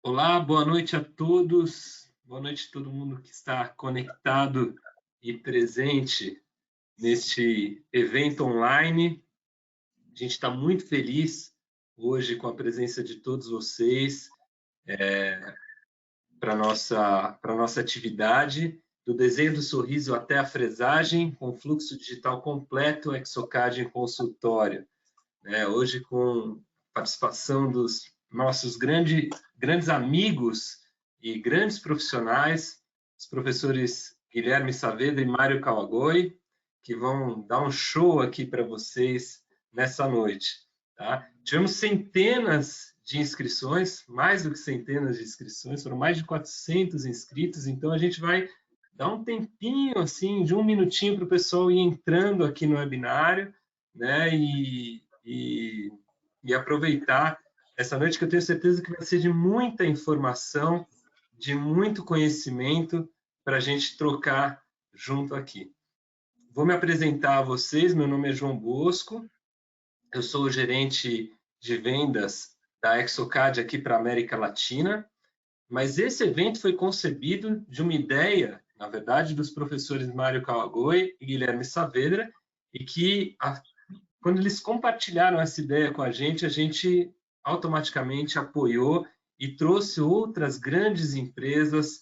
Olá, boa noite a todos. Boa noite a todo mundo que está conectado e presente neste evento online. A gente está muito feliz hoje com a presença de todos vocês para nossa atividade do desenho do sorriso até a fresagem, com fluxo digital completo, Exocad em consultório. Hoje com participação dos nossos grandes amigos e grandes profissionais, os professores Guilherme Saavedra e Mário Kawagoi, que vão dar um show aqui para vocês nessa noite. Tá? Tivemos centenas de inscrições, mais do que centenas de inscrições, foram mais de 400 inscritos, então a gente vai dar um tempinho, assim, de um minutinho para o pessoal ir entrando aqui no webinário, né, e aproveitar essa noite que eu tenho certeza que vai ser de muita informação, de muito conhecimento para a gente trocar junto aqui. Vou me apresentar a vocês, meu nome é João Bosco, eu sou o gerente de vendas da Exocad aqui para a América Latina, mas esse evento foi concebido de uma ideia, na verdade, dos professores Mário Kawagoi e Guilherme Saavedra, e que quando eles compartilharam essa ideia com a gente automaticamente apoiou e trouxe outras grandes empresas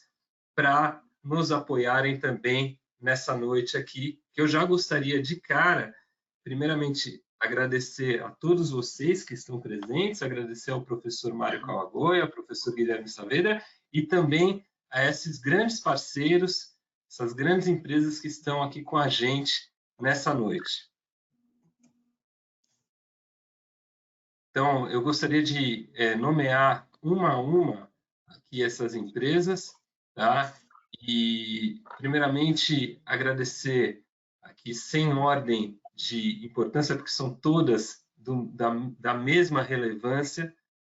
para nos apoiarem também nessa noite aqui, que eu já gostaria de cara, primeiramente, agradecer a todos vocês que estão presentes, agradecer ao professor Mário Kawagoi, ao professor Guilherme Saavedra, e também a esses grandes parceiros, essas grandes empresas que estão aqui com a gente nessa noite. Então, eu gostaria de nomear uma a uma aqui essas empresas, tá? E, primeiramente, agradecer aqui sem ordem de importância, porque são todas da mesma relevância,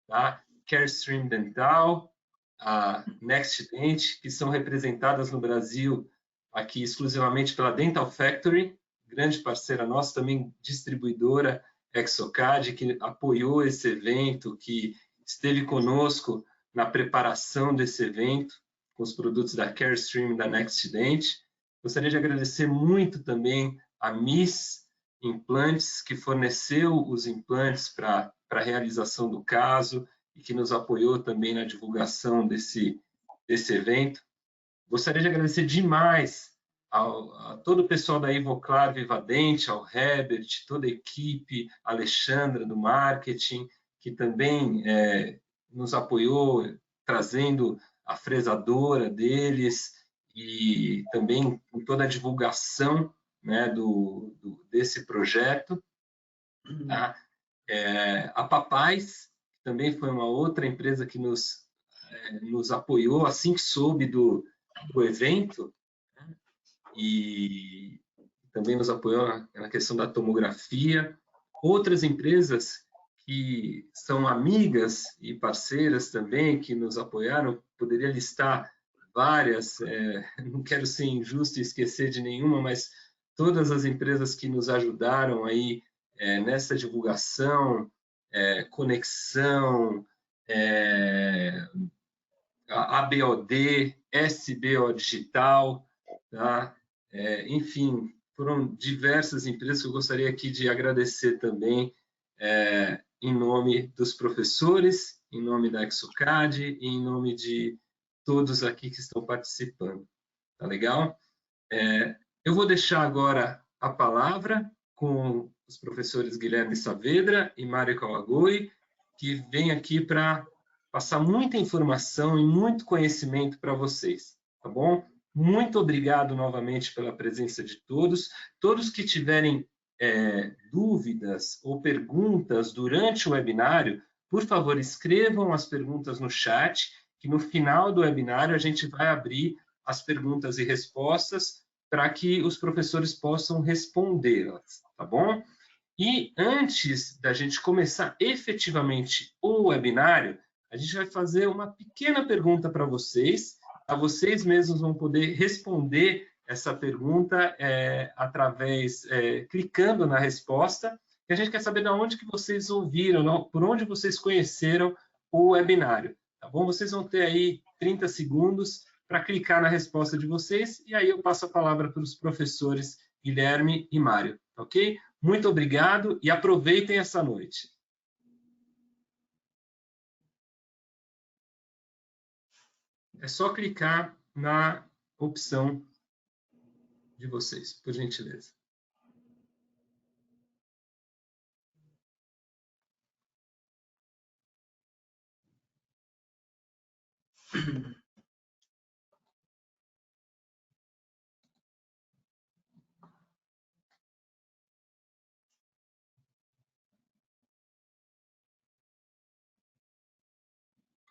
tá? Carestream Dental, a NextDent, que são representadas no Brasil aqui exclusivamente pela Dental Factory, grande parceira nossa, também distribuidora Exocad, que apoiou esse evento, que esteve conosco na preparação desse evento, com os produtos da Carestream e da NextDent. Gostaria de agradecer muito também a Miss Implantes, que forneceu os implantes para a realização do caso e que nos apoiou também na divulgação desse evento. Gostaria de agradecer demais a todo o pessoal da Ivoclar Vivadente, ao Herbert, toda a equipe, a Alexandra do marketing, que também nos apoiou trazendo a fresadora deles e também com toda a divulgação, né, desse projeto. Tá? A Papais, que também foi uma outra empresa que nos apoiou assim que soube do evento, e também nos apoiou na questão da tomografia. Outras empresas que são amigas e parceiras também, que nos apoiaram, poderia listar várias, não quero ser injusto e esquecer de nenhuma, mas todas as empresas que nos ajudaram aí nessa divulgação, conexão, ABOD, SBO Digital, tá? Enfim, foram diversas empresas que eu gostaria aqui de agradecer também em nome dos professores, em nome da Exocad e em nome de todos aqui que estão participando. Tá legal? Eu vou deixar agora a palavra com os professores Guilherme Saavedra e Mário Kawagoi, que vêm aqui para passar muita informação e muito conhecimento para vocês, tá bom? Muito obrigado novamente pela presença de todos. Todos que tiverem dúvidas ou perguntas durante o webinário, por favor, escrevam as perguntas no chat, que no final do webinário a gente vai abrir as perguntas e respostas para que os professores possam respondê-las, tá bom? E antes da gente começar efetivamente o webinário, a gente vai fazer uma pequena pergunta para vocês. Vocês mesmos vão poder responder essa pergunta clicando na resposta. E a gente quer saber de onde que vocês ouviram, por onde vocês conheceram o webinário. tá bom? Vocês vão ter aí 30 segundos para clicar na resposta de vocês e aí eu passo a palavra para os professores Guilherme e Mário, ok? Muito obrigado e aproveitem essa noite. É só clicar na opção de vocês, por gentileza.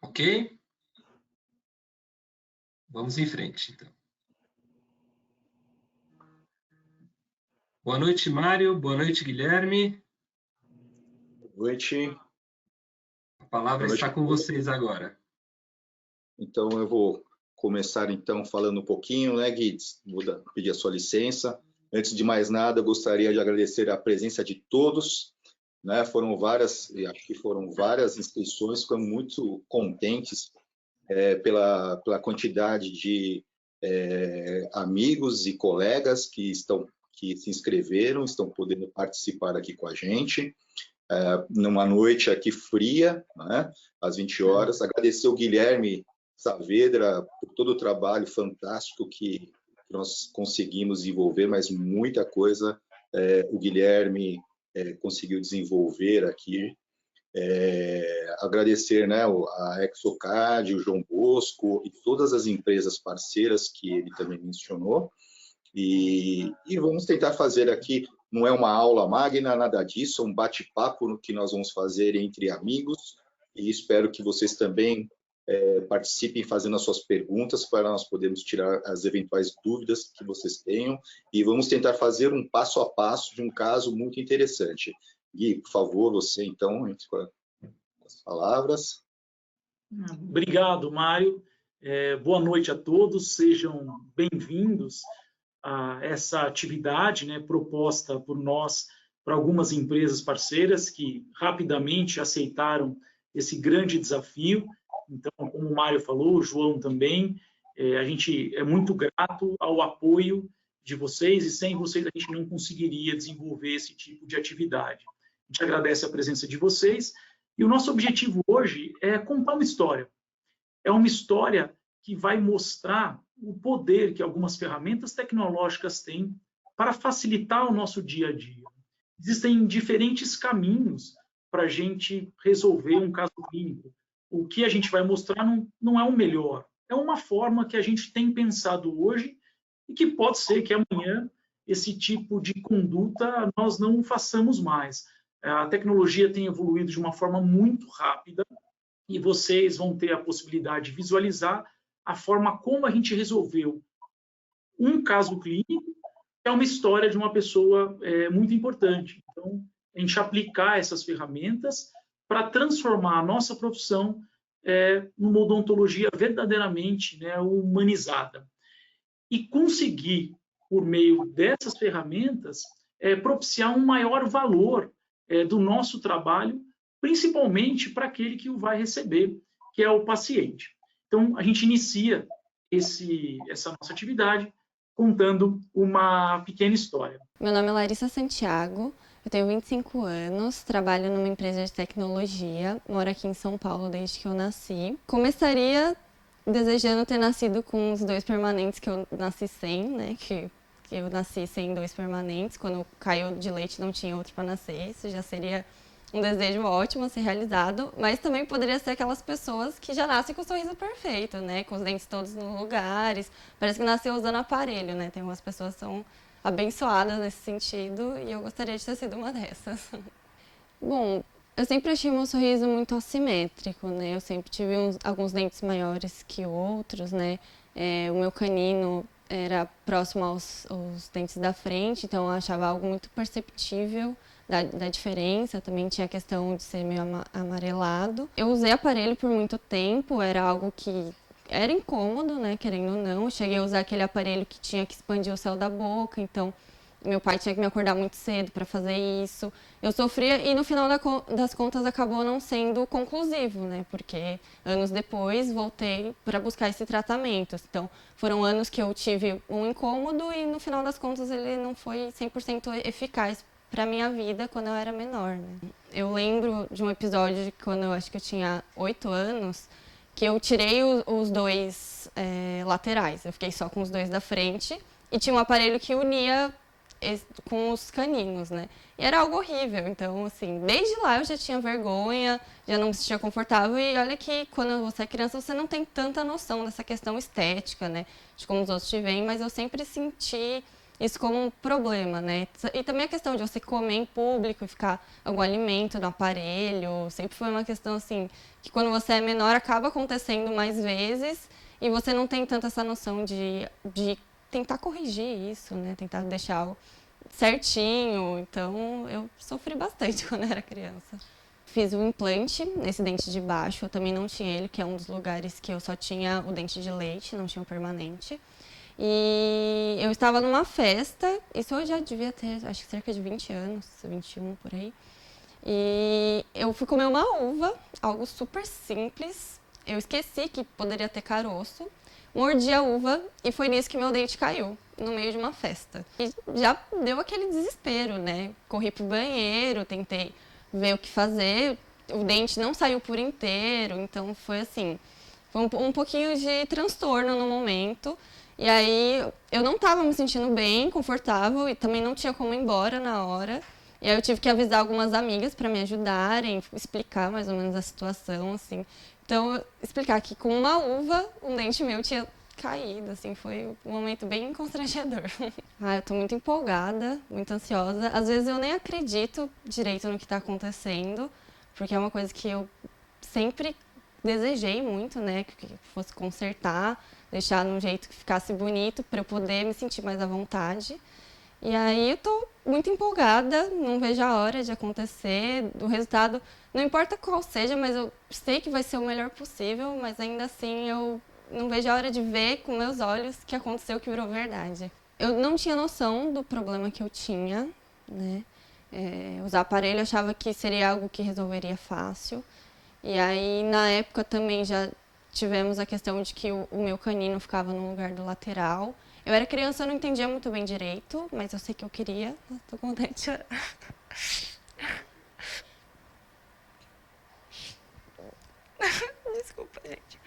Ok? Vamos em frente, então. Boa noite, Mário. Boa noite, Guilherme. Boa noite. A palavra está com vocês agora. Então, eu vou começar, então, falando um pouquinho, né, Gui? Vou pedir a sua licença. Antes de mais nada, eu gostaria de agradecer a presença de todos, né? Foram várias, acho que foram várias inscrições, ficamos muito contentes pela quantidade de amigos e colegas que se inscreveram, estão podendo participar aqui com a gente, numa noite aqui fria, né, às 20 horas. Agradecer o Guilherme Saavedra por todo o trabalho fantástico que nós conseguimos desenvolver, mas muita coisa o Guilherme conseguiu desenvolver aqui. Agradecer, né, a Exocad, o João Bosco e todas as empresas parceiras que ele também mencionou. E vamos tentar fazer aqui, não é uma aula magna, nada disso, é um bate-papo que nós vamos fazer entre amigos, e espero que vocês também participem fazendo as suas perguntas para nós podermos tirar as eventuais dúvidas que vocês tenham, e vamos tentar fazer um passo a passo de um caso muito interessante. Gui, por favor, você então, entre com as palavras. Obrigado, Mário. Boa noite a todos, sejam bem-vindos a essa atividade, né, proposta por nós para algumas empresas parceiras que rapidamente aceitaram esse grande desafio. Então, como o Mário falou, o João também, a gente é muito grato ao apoio de vocês, e sem vocês a gente não conseguiria desenvolver esse tipo de atividade. A gente agradece a presença de vocês, e o nosso objetivo hoje é contar uma história. É uma história que vai mostrar o poder que algumas ferramentas tecnológicas têm para facilitar o nosso dia a dia. Existem diferentes caminhos para a gente resolver um caso clínico. O que a gente vai mostrar não é o melhor, é uma forma que a gente tem pensado hoje e que pode ser que amanhã esse tipo de conduta nós não façamos mais. A tecnologia tem evoluído de uma forma muito rápida e vocês vão ter a possibilidade de visualizar a forma como a gente resolveu um caso clínico, que é uma história de uma pessoa muito importante. Então, a gente aplicar essas ferramentas para transformar a nossa profissão numa odontologia verdadeiramente, né, humanizada. E conseguir, por meio dessas ferramentas, propiciar um maior valor do nosso trabalho, principalmente para aquele que o vai receber, que é o paciente. Então, a gente inicia essa nossa atividade contando uma pequena história. Meu nome é Larissa Santiago, eu tenho 25 anos, trabalho numa empresa de tecnologia, moro aqui em São Paulo desde que eu nasci. Começaria desejando ter nascido com os 2 permanentes que eu nasci sem, né? Que eu nasci sem 2 permanentes, quando caiu de leite não tinha outro para nascer, isso já seria um desejo ótimo a ser realizado, mas também poderia ser aquelas pessoas que já nascem com o sorriso perfeito, né? Com os dentes todos nos lugares, parece que nasceu usando aparelho, né? Tem umas pessoas que são abençoadas nesse sentido e eu gostaria de ter sido uma dessas. Bom, eu sempre achei meu sorriso muito assimétrico, né? Eu sempre tive alguns dentes maiores que outros, né? O meu canino era próximo aos dentes da frente, então eu achava algo muito perceptível da diferença. Também tinha a questão de ser meio amarelado. Eu usei aparelho por muito tempo, era algo que era incômodo, né, querendo ou não. Eu cheguei a usar aquele aparelho que tinha que expandir o céu da boca, então Meu pai tinha que me acordar muito cedo para fazer isso. Eu sofria e no final das contas acabou não sendo conclusivo, né? Porque anos depois voltei para buscar esse tratamento. Então, foram anos que eu tive um incômodo e no final das contas ele não foi 100% eficaz para minha vida quando eu era menor, né? Eu lembro de um episódio de quando eu acho que eu tinha 8 anos, que eu tirei os dois laterais. Eu fiquei só com os dois da frente e tinha um aparelho que unia com os caninos, né? E era algo horrível. Então, assim, desde lá eu já tinha vergonha, já não me sentia confortável. E olha que quando você é criança, você não tem tanta noção dessa questão estética, né? De como os outros te veem, mas eu sempre senti isso como um problema, né? E também a questão de você comer em público e ficar algum alimento no aparelho, sempre foi uma questão, assim, que quando você é menor acaba acontecendo mais vezes e você não tem tanta essa noção de tentar corrigir isso, né? Tentar deixar certinho. Então, eu sofri bastante quando era criança. Fiz um implante nesse dente de baixo. Eu também não tinha ele, que é um dos lugares que eu só tinha o dente de leite, não tinha o permanente. E eu estava numa festa, isso eu já devia ter, acho que cerca de 20 anos, 21 por aí. E eu fui comer uma uva, algo super simples. Eu esqueci que poderia ter caroço. Mordi a uva e foi nisso que meu dente caiu, no meio de uma festa. E já deu aquele desespero, né? Corri pro banheiro, tentei ver o que fazer. O dente não saiu por inteiro, então foi assim, foi um pouquinho de transtorno no momento. E aí eu não estava me sentindo bem, confortável e também não tinha como ir embora na hora. E aí eu tive que avisar algumas amigas para me ajudarem, explicar mais ou menos a situação, assim. Então, explicar que com uma uva, um dente meu tinha caído, assim, foi um momento bem constrangedor. Eu tô muito empolgada, muito ansiosa. Às vezes eu nem acredito direito no que está acontecendo, porque é uma coisa que eu sempre desejei muito, né, que fosse consertar, deixar de um jeito que ficasse bonito para eu poder me sentir mais à vontade. E aí eu tô muito empolgada, não vejo a hora de acontecer, o resultado, não importa qual seja, mas eu sei que vai ser o melhor possível, mas ainda assim eu não vejo a hora de ver com meus olhos que aconteceu, que virou verdade. Eu não tinha noção do problema que eu tinha, né? Usar aparelho eu achava que seria algo que resolveria fácil. E aí, na época, também já tivemos a questão de que o meu canino ficava no lugar do lateral. Eu era criança, eu não entendia muito bem direito, mas eu sei que eu queria. Tô com vontade de chorar. Desculpa, gente.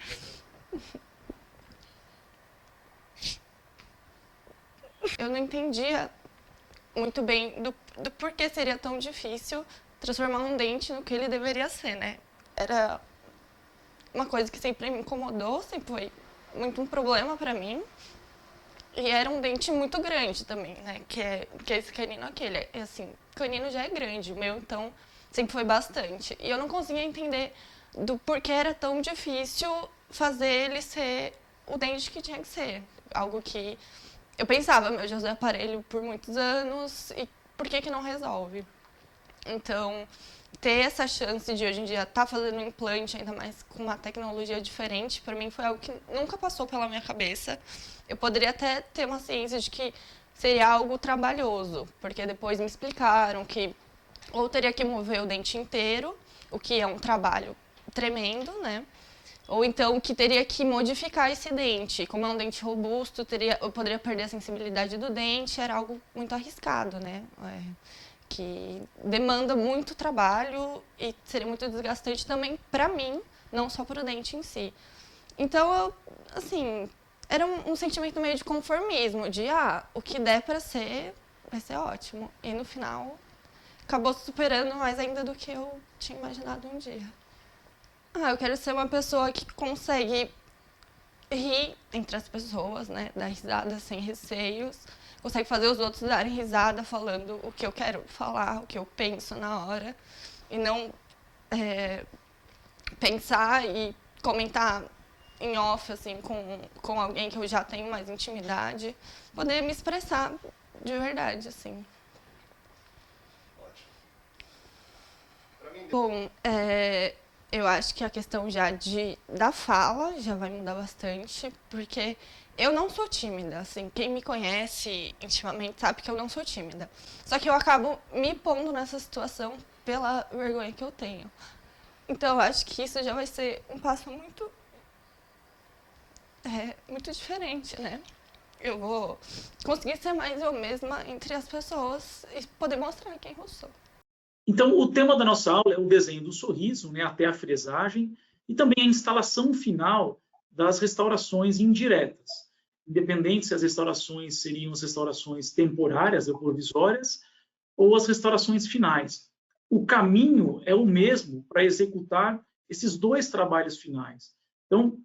Eu não entendia muito bem do porquê seria tão difícil transformar um dente no que ele deveria ser, né? Era uma coisa que sempre me incomodou, sempre foi muito um problema pra mim. E era um dente muito grande também, né? Que é esse canino aqui. Assim, o canino já é grande, o meu, então, sempre foi bastante. E eu não conseguia entender do porquê era tão difícil fazer ele ser o dente que tinha que ser. Algo que eu pensava, eu já usei aparelho por muitos anos, e por que não resolve? Então, ter essa chance de hoje em dia estar fazendo um implante, ainda mais com uma tecnologia diferente, para mim foi algo que nunca passou pela minha cabeça. Eu poderia até ter uma ciência de que seria algo trabalhoso, porque depois me explicaram que ou teria que mover o dente inteiro, o que é um trabalho tremendo, né? Ou então que teria que modificar esse dente. Como é um dente robusto, eu poderia perder a sensibilidade do dente, era algo muito arriscado, né? Que demanda muito trabalho e seria muito desgastante também para mim, não só para o dente em si. Então, assim, era um sentimento meio de conformismo, de o que der para ser, vai ser ótimo. E no final, acabou superando mais ainda do que eu tinha imaginado um dia. Eu quero ser uma pessoa que consegue rir entre as pessoas, né? Dar risada sem receios. Consegue fazer os outros darem risada falando o que eu quero falar, o que eu penso na hora. E não pensar e comentar em off, assim, com alguém que eu já tenho mais intimidade. Poder me expressar de verdade, assim. Bom, Eu acho que a questão já da fala já vai mudar bastante, porque eu não sou tímida, assim, quem me conhece intimamente sabe que eu não sou tímida. Só que eu acabo me pondo nessa situação pela vergonha que eu tenho. Então eu acho que isso já vai ser um passo muito diferente, né? Eu vou conseguir ser mais eu mesma entre as pessoas e poder mostrar quem eu sou. Então, o tema da nossa aula é o desenho do sorriso, né, até a fresagem, e também a instalação final das restaurações indiretas. Independente se as restaurações seriam as restaurações temporárias ou provisórias, ou as restaurações finais. O caminho é o mesmo para executar esses dois trabalhos finais. Então,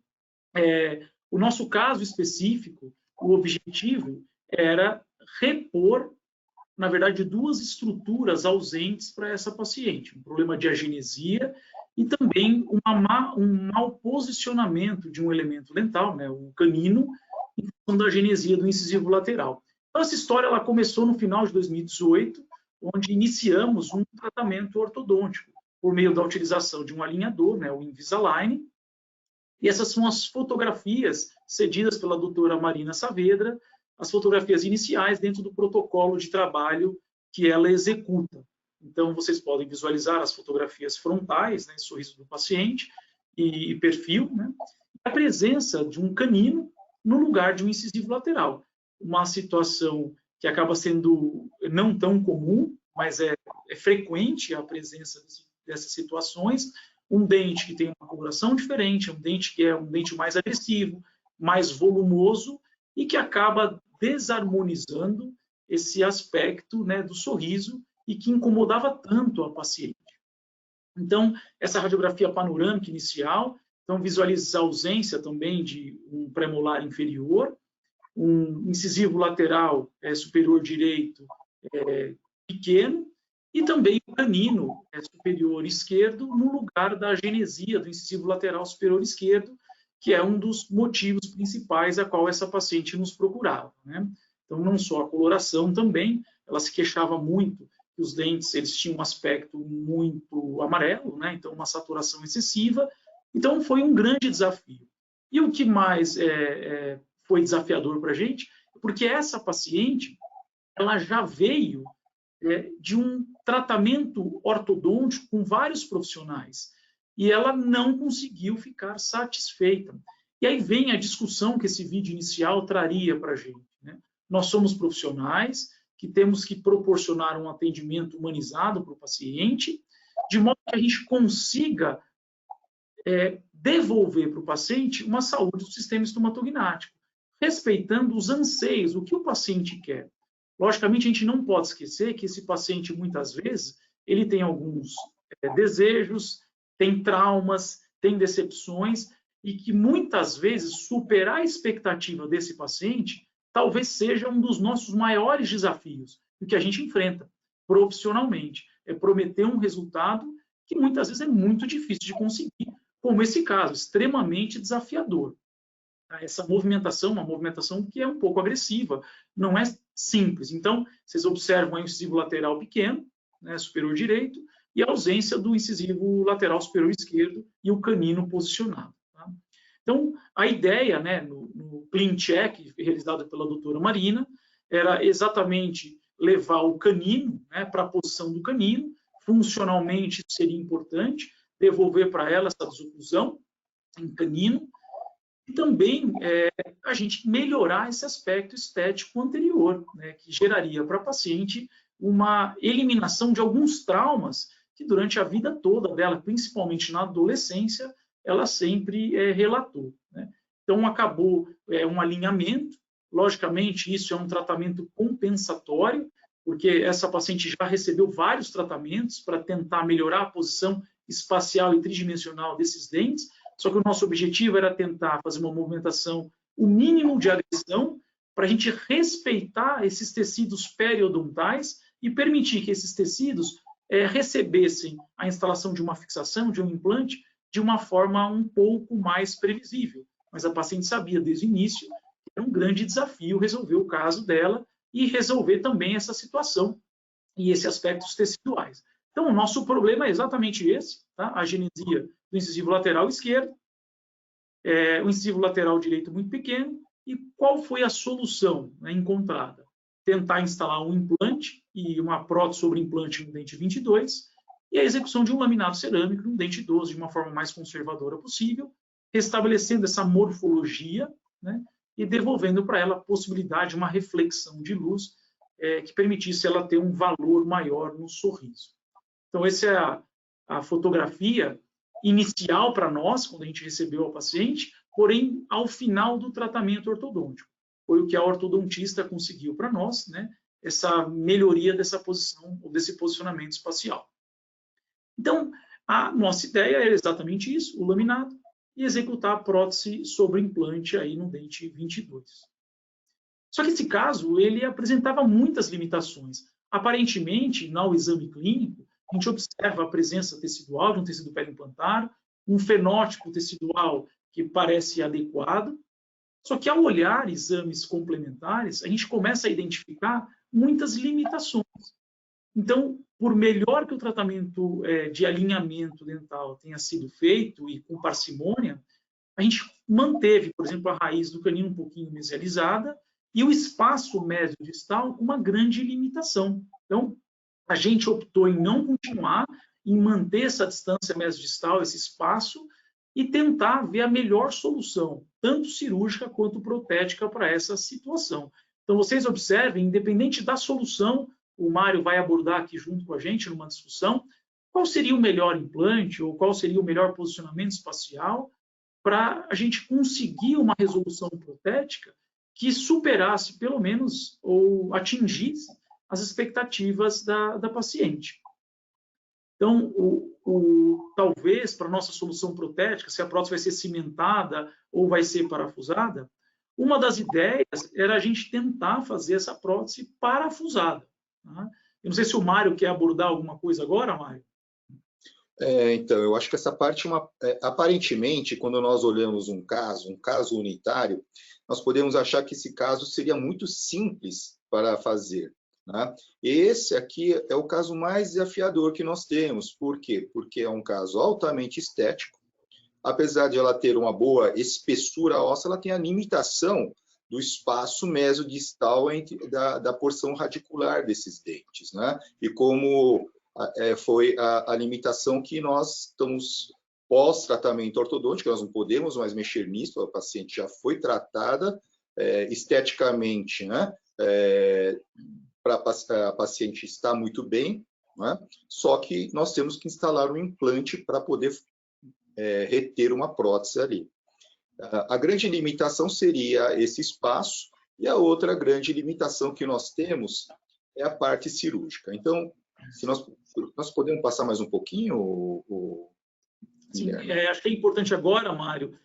o nosso caso específico, o objetivo era repor, na verdade, duas estruturas ausentes para essa paciente. Um problema de agenesia e também um mau posicionamento de um elemento dental, né, o canino, em função da agenesia do incisivo lateral. Então, essa história ela começou no final de 2018, onde iniciamos um tratamento ortodôntico por meio da utilização de um alinhador, né, o Invisalign. E essas são as fotografias cedidas pela doutora Marina Saavedra, as fotografias iniciais dentro do protocolo de trabalho que ela executa. Então, vocês podem visualizar as fotografias frontais, né, sorriso do paciente e perfil, né, e a presença de um canino no lugar de um incisivo lateral. Uma situação que acaba sendo não tão comum, mas é frequente a presença dessas situações. Um dente que tem uma coloração diferente, um dente que é um dente mais agressivo, mais volumoso e que acaba desarmonizando esse aspecto, né, do sorriso e que incomodava tanto a paciente. Então, essa radiografia panorâmica inicial, então visualiza a ausência também de um premolar inferior, um incisivo lateral superior direito pequeno, e também o canino superior esquerdo no lugar da agenesia do incisivo lateral superior esquerdo, que é um dos motivos principais a qual essa paciente nos procurava, né? Então, não só a coloração também, ela se queixava muito que os dentes eles tinham um aspecto muito amarelo, né? Então, uma saturação excessiva. Então, foi um grande desafio. E o que mais foi desafiador para a gente, porque essa paciente ela já veio de um tratamento ortodôntico com vários profissionais e ela não conseguiu ficar satisfeita. E aí vem a discussão que esse vídeo inicial traria para a gente, né? Nós somos profissionais que temos que proporcionar um atendimento humanizado para o paciente, de modo que a gente consiga devolver para o paciente uma saúde do sistema estomatognático, respeitando os anseios, o que o paciente quer. Logicamente, a gente não pode esquecer que esse paciente, muitas vezes, ele tem alguns desejos, tem traumas, tem decepções, e que muitas vezes superar a expectativa desse paciente talvez seja um dos nossos maiores desafios, o que a gente enfrenta profissionalmente. É prometer um resultado que muitas vezes é muito difícil de conseguir, como esse caso, extremamente desafiador. Essa movimentação, uma movimentação que é um pouco agressiva, não é simples. Então, vocês observam aí o incisivo lateral pequeno, né, superior direito, e a ausência do incisivo lateral superior esquerdo e o canino posicionado. Tá? Então, a ideia, né, no clean check realizado pela doutora Marina, era exatamente levar o canino, né, para a posição do canino. Funcionalmente seria importante devolver para ela essa desoclusão em canino, e também a gente melhorar esse aspecto estético anterior, né, que geraria para a paciente uma eliminação de alguns traumas que durante a vida toda dela, principalmente na adolescência, ela sempre relatou, né? Então, acabou um alinhamento. Logicamente, isso é um tratamento compensatório, porque essa paciente já recebeu vários tratamentos para tentar melhorar a posição espacial e tridimensional desses dentes, só que o nosso objetivo era tentar fazer uma movimentação, o mínimo de agressão, para a gente respeitar esses tecidos periodontais e permitir que esses tecidos recebessem a instalação de uma fixação, de um implante, de uma forma um pouco mais previsível. Mas a paciente sabia desde o início que era um grande desafio resolver o caso dela e resolver também essa situação e esses aspectos teciduais. Então, o nosso problema é exatamente esse, tá? A agenesia do incisivo lateral esquerdo, o incisivo lateral direito muito pequeno. E qual foi a solução, né, encontrada? Tentar instalar um implante e uma prótese sobre implante no dente 22 e a execução de um laminado cerâmico no dente 12 de uma forma mais conservadora possível, restabelecendo essa morfologia, né, e devolvendo para ela a possibilidade de uma reflexão de luz que permitisse ela ter um valor maior no sorriso. Então, essa é a fotografia inicial para nós, quando a gente recebeu o paciente, porém, ao final do tratamento ortodôntico. Foi o que a ortodontista conseguiu para nós, né? Essa melhoria dessa posição, ou desse posicionamento espacial. Então, a nossa ideia era exatamente isso, o laminado, e executar a prótese sobre implante aí no dente 22. Só que esse caso, ele apresentava muitas limitações. Aparentemente, no exame clínico, a gente observa a presença tecidual de um tecido periimplantar, um fenótipo tecidual que parece adequado, só que ao olhar exames complementares, a gente começa a identificar muitas limitações. Então, por melhor que o tratamento de alinhamento dental tenha sido feito e com parcimônia, a gente manteve, por exemplo, a raiz do canino um pouquinho mesializada e o espaço médio-distal com uma grande limitação. Então, a gente optou em não continuar, em manter essa distância mesodistal, esse espaço, e tentar ver a melhor solução, tanto cirúrgica quanto protética para essa situação. Então, vocês observem, independente da solução, o Mário vai abordar aqui junto com a gente numa discussão, qual seria o melhor implante ou qual seria o melhor posicionamento espacial para a gente conseguir uma resolução protética que superasse, pelo menos, ou atingisse as expectativas da paciente. Então, talvez, para a nossa solução protética, se a prótese vai ser cimentada ou vai ser parafusada, uma das ideias era a gente tentar fazer essa prótese parafusada. Tá? Eu não sei se o Mário quer abordar alguma coisa agora, Mário. Então, eu acho que essa parte, aparentemente, quando nós olhamos um caso unitário, nós podemos achar que esse caso seria muito simples para fazer. Né? Esse aqui é o caso mais desafiador que nós temos. Por quê? Porque é um caso altamente estético. Apesar de ela ter uma boa espessura óssea, ela tem a limitação do espaço mesodistal da porção radicular desses dentes. Né? E como foi a limitação que nós estamos pós-tratamento ortodôntico, nós não podemos mais mexer nisso, a paciente já foi tratada esteticamente, né? Para a paciente estar muito bem, né? Só que nós temos que instalar um implante para poder reter uma prótese ali. A grande limitação seria esse espaço, e a outra grande limitação que nós temos é a parte cirúrgica. Então, se nós podemos passar mais um pouquinho? Sim, acho que é importante agora, Mário,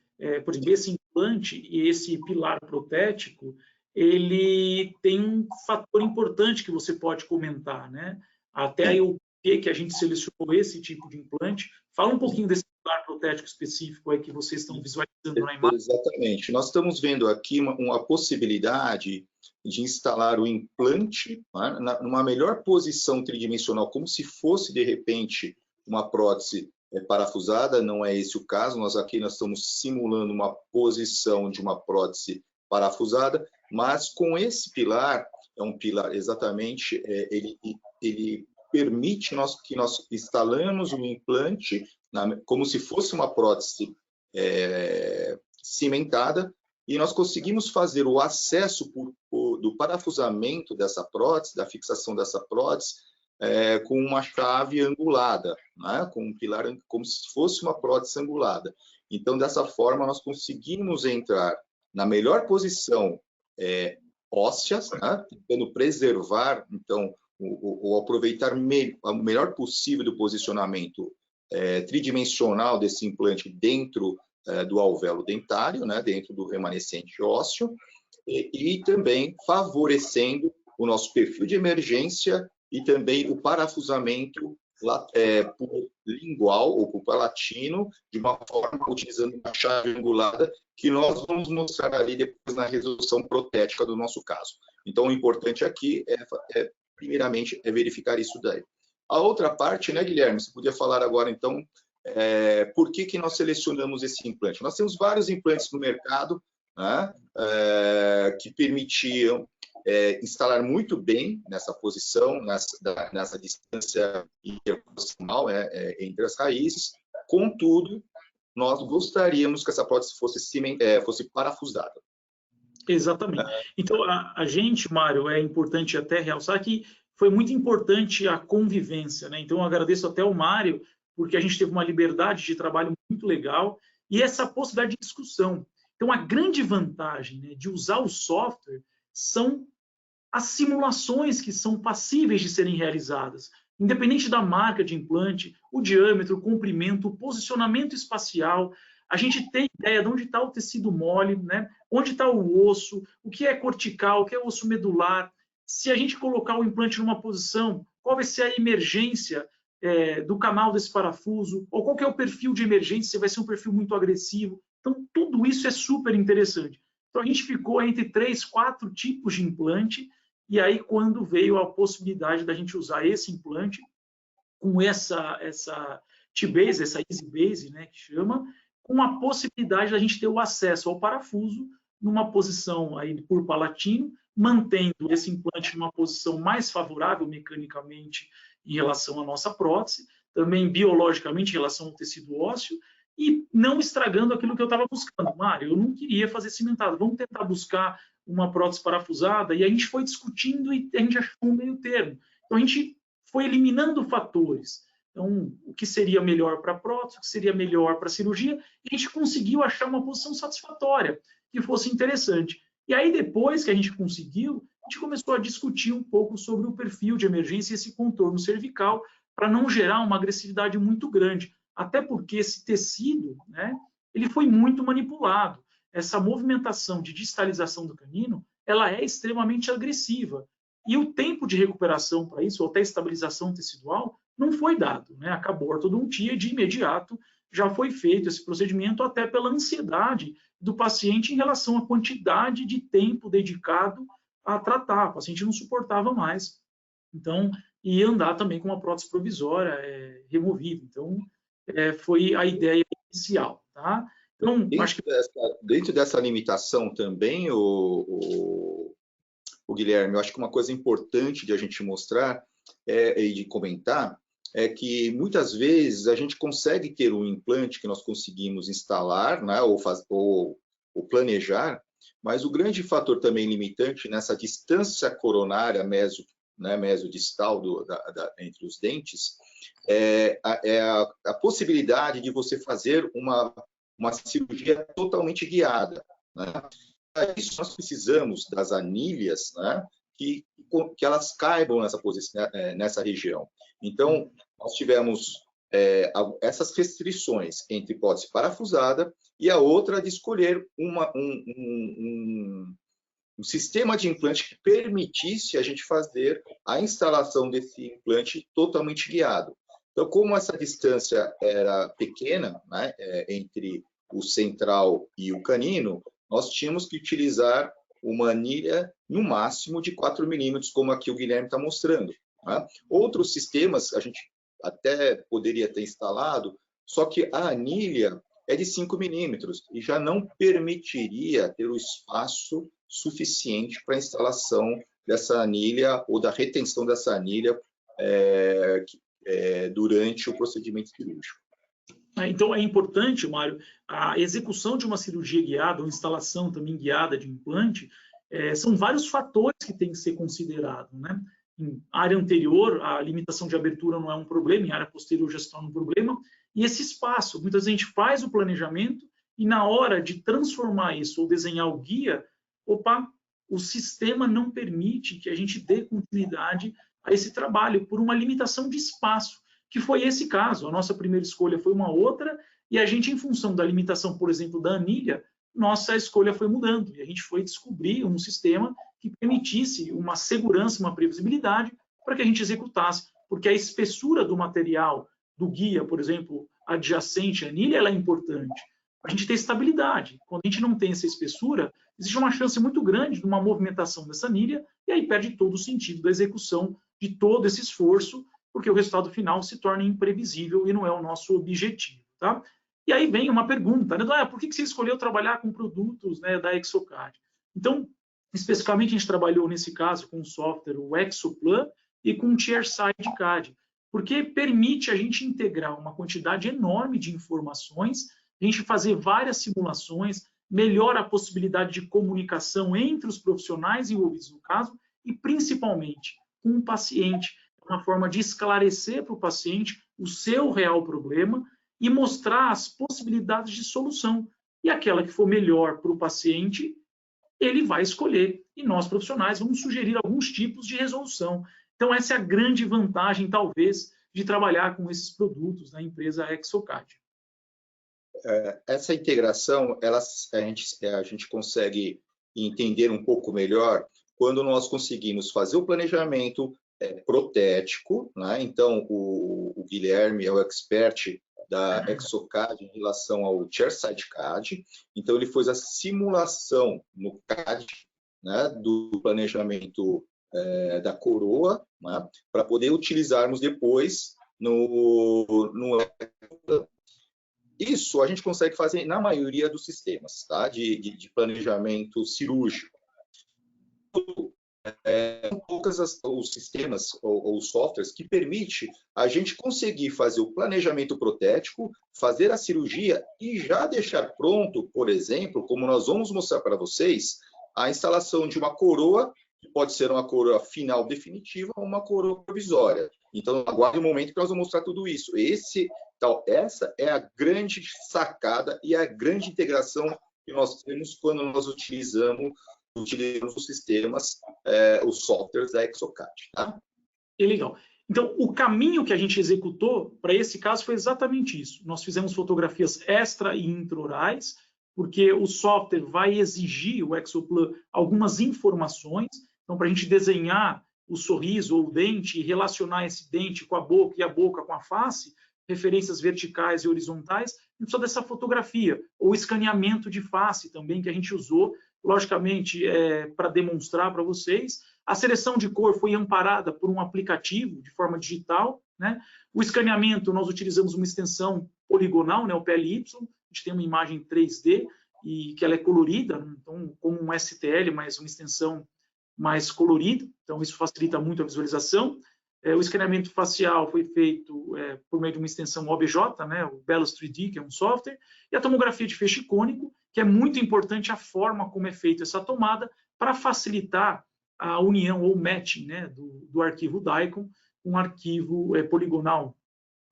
por exemplo, esse implante e esse pilar protético, ele tem um fator importante que você pode comentar, né? Até aí o que a gente selecionou esse tipo de implante. Fala um pouquinho desse pilar protético específico aí que vocês estão visualizando na imagem. Exatamente. Nós estamos vendo aqui uma possibilidade de instalar o implante, né, numa melhor posição tridimensional, como se fosse, de repente, uma prótese parafusada. Não é esse o caso. Nós estamos simulando uma posição de uma prótese parafusada, mas com esse pilar, é um pilar exatamente, ele permite que nós instalamos um implante como se fosse uma prótese cimentada, e nós conseguimos fazer o acesso do parafusamento dessa prótese, da fixação dessa prótese, com uma chave angulada, né? Com um pilar, como se fosse uma prótese angulada. Então, dessa forma, nós conseguimos entrar na melhor posição ósseas, né? Tentando preservar, então, ou aproveitar o melhor possível do posicionamento tridimensional desse implante dentro do alvéolo dentário, né, dentro do remanescente ósseo, e também favorecendo o nosso perfil de emergência e também o parafusamento por lingual ou por palatino, de uma forma utilizando uma chave angulada, que nós vamos mostrar ali depois na resolução protética do nosso caso. Então, o importante aqui primeiramente, verificar isso daí. A outra parte, né, Guilherme, você podia falar agora, então, por que nós selecionamos esse implante? Nós temos vários implantes no mercado, né, que permitiam instalar muito bem nessa posição, nessa distância interproximal entre as raízes. Contudo, nós gostaríamos que essa prótese fosse parafusada. Exatamente. Então, a gente, Mário, é importante até realçar que foi muito importante a convivência, né? Então, eu agradeço até ao Mário, porque a gente teve uma liberdade de trabalho muito legal e essa possibilidade de discussão. Então, a grande vantagem, né, de usar o software são as simulações que são passíveis de serem realizadas, independente da marca de implante, o diâmetro, o comprimento, o posicionamento espacial. A gente tem ideia de onde está o tecido mole, né? Onde está o osso, o que é cortical, o que é osso medular. Se a gente colocar o implante numa posição, qual vai ser a emergência do canal desse parafuso, ou qual que é o perfil de emergência, se vai ser um perfil muito agressivo. Então, tudo isso é super interessante. Então, a gente ficou entre 3, 4 tipos de implante, e aí quando veio a possibilidade da gente usar esse implante, com essa T-Base, essa Easy Base, né, que chama, com a possibilidade da gente ter o acesso ao parafuso numa posição aí por palatino, mantendo esse implante numa posição mais favorável mecanicamente em relação à nossa prótese, também biologicamente em relação ao tecido ósseo, e não estragando aquilo que eu estava buscando. Mário, eu não queria fazer cimentado, vamos tentar buscar uma prótese parafusada, e a gente foi discutindo e a gente achou um meio termo. Então, a gente foi eliminando fatores. Então, o que seria melhor para a prótese, o que seria melhor para a cirurgia, e a gente conseguiu achar uma posição satisfatória, que fosse interessante. E aí, depois que a gente conseguiu, a gente começou a discutir um pouco sobre o perfil de emergência e esse contorno cervical, para não gerar uma agressividade muito grande. Até porque esse tecido, né, ele foi muito manipulado. Essa movimentação de distalização do canino, ela é extremamente agressiva. E o tempo de recuperação para isso, ou até estabilização tecidual, não foi dado, né? Acabou a ortodontia e de imediato já foi feito esse procedimento, até pela ansiedade do paciente em relação à quantidade de tempo dedicado a tratar. O paciente não suportava mais. Então, e andar também com uma prótese provisória removível. Então, foi a ideia inicial, tá? Então, dentro dessa limitação também, o Guilherme, eu acho que uma coisa importante de a gente mostrar e de comentar é que muitas vezes a gente consegue ter um implante que nós conseguimos instalar, né, ou planejar, mas o grande fator também limitante nessa distância coronária mesodistal entre os dentes é a possibilidade de você fazer uma cirurgia totalmente guiada, né? Para isso, nós precisamos das anilhas, né, que elas caibam nessa região. Então, nós tivemos essas restrições entre hipótese parafusada e a outra de escolher um sistema de implante que permitisse a gente fazer a instalação desse implante totalmente guiado. Então, como essa distância era pequena, né, entre o central e o canino, nós tínhamos que utilizar uma anilha no máximo de 4 milímetros, como aqui o Guilherme está mostrando, né? Outros sistemas a gente até poderia ter instalado, só que a anilha é de 5 milímetros e já não permitiria ter o espaço suficiente para a instalação dessa anilha ou da retenção dessa anilha durante o procedimento cirúrgico. Então, é importante, Mário, a execução de uma cirurgia guiada, ou instalação também guiada de implante, são vários fatores que têm que ser considerados, né? Em área anterior, a limitação de abertura não é um problema, em área posterior já se torna um problema, e esse espaço, muitas vezes a gente faz o planejamento e na hora de transformar isso ou desenhar o guia, o sistema não permite que a gente dê continuidade a esse trabalho por uma limitação de espaço, que foi esse caso. A nossa primeira escolha foi uma outra, e a gente, em função da limitação, por exemplo, da anilha, nossa escolha foi mudando, e a gente foi descobrir um sistema que permitisse uma segurança, uma previsibilidade para que a gente executasse, porque a espessura do material do guia, por exemplo, adjacente à anilha, ela é importante. A gente ter estabilidade. Quando a gente não tem essa espessura, existe uma chance muito grande de uma movimentação dessa anilha, e aí perde todo o sentido da execução de todo esse esforço, porque o resultado final se torna imprevisível e não é o nosso objetivo, tá? E aí vem uma pergunta, né? Por que você escolheu trabalhar com produtos, né, da Exocad? Então, especificamente, a gente trabalhou, nesse caso, com o software, o Exoplan, e com o Chairside CAD, porque permite a gente integrar uma quantidade enorme de informações, a gente fazer várias simulações, melhora a possibilidade de comunicação entre os profissionais envolvidos no caso, e principalmente com o paciente, uma forma de esclarecer para o paciente o seu real problema e mostrar as possibilidades de solução. E aquela que for melhor para o paciente, ele vai escolher. E nós, profissionais, vamos sugerir alguns tipos de resolução. Então, essa é a grande vantagem, talvez, de trabalhar com esses produtos da empresa Exocad. Essa integração, a gente consegue entender um pouco melhor quando nós conseguimos fazer o planejamento protético, né? Então, o Guilherme é o expert da Exocad em relação ao Chairside CAD. Então, ele fez a simulação no CAD, né, do planejamento da coroa, né, para poder utilizarmos depois no Isso a gente consegue fazer na maioria dos sistemas, tá? de planejamento cirúrgico. São poucos os sistemas ou softwares que permitem a gente conseguir fazer o planejamento protético, fazer a cirurgia e já deixar pronto, por exemplo, como nós vamos mostrar para vocês, a instalação de uma coroa, que pode ser uma coroa final definitiva ou uma coroa provisória. Então, aguarde um momento que nós vamos mostrar tudo isso. Essa é a grande sacada e a grande integração que nós temos quando nós utilizamos os sistemas, os softwares da Exocad. Tá? Legal. Então, o caminho que a gente executou para esse caso foi exatamente isso. Nós fizemos fotografias extra e intraorais, porque o software vai exigir, o Exoplan, algumas informações. Então, para a gente desenhar o sorriso ou o dente e relacionar esse dente com a boca e a boca com a face, referências verticais e horizontais, a gente precisa dessa fotografia, ou escaneamento de face também, que a gente usou, logicamente, para demonstrar para vocês. A seleção de cor foi amparada por um aplicativo de forma digital, né? O escaneamento, nós utilizamos uma extensão poligonal, né, o PLY, a gente tem uma imagem 3D, e que ela é colorida, então, como um STL, mas uma extensão mais colorida, então isso facilita muito a visualização. O escaneamento facial foi feito por meio de uma extensão OBJ, né, o Belus 3D, que é um software, e a tomografia de feixe cônico, que é muito importante a forma como é feita essa tomada para facilitar a união ou matching, né, do arquivo DICOM com um arquivo poligonal,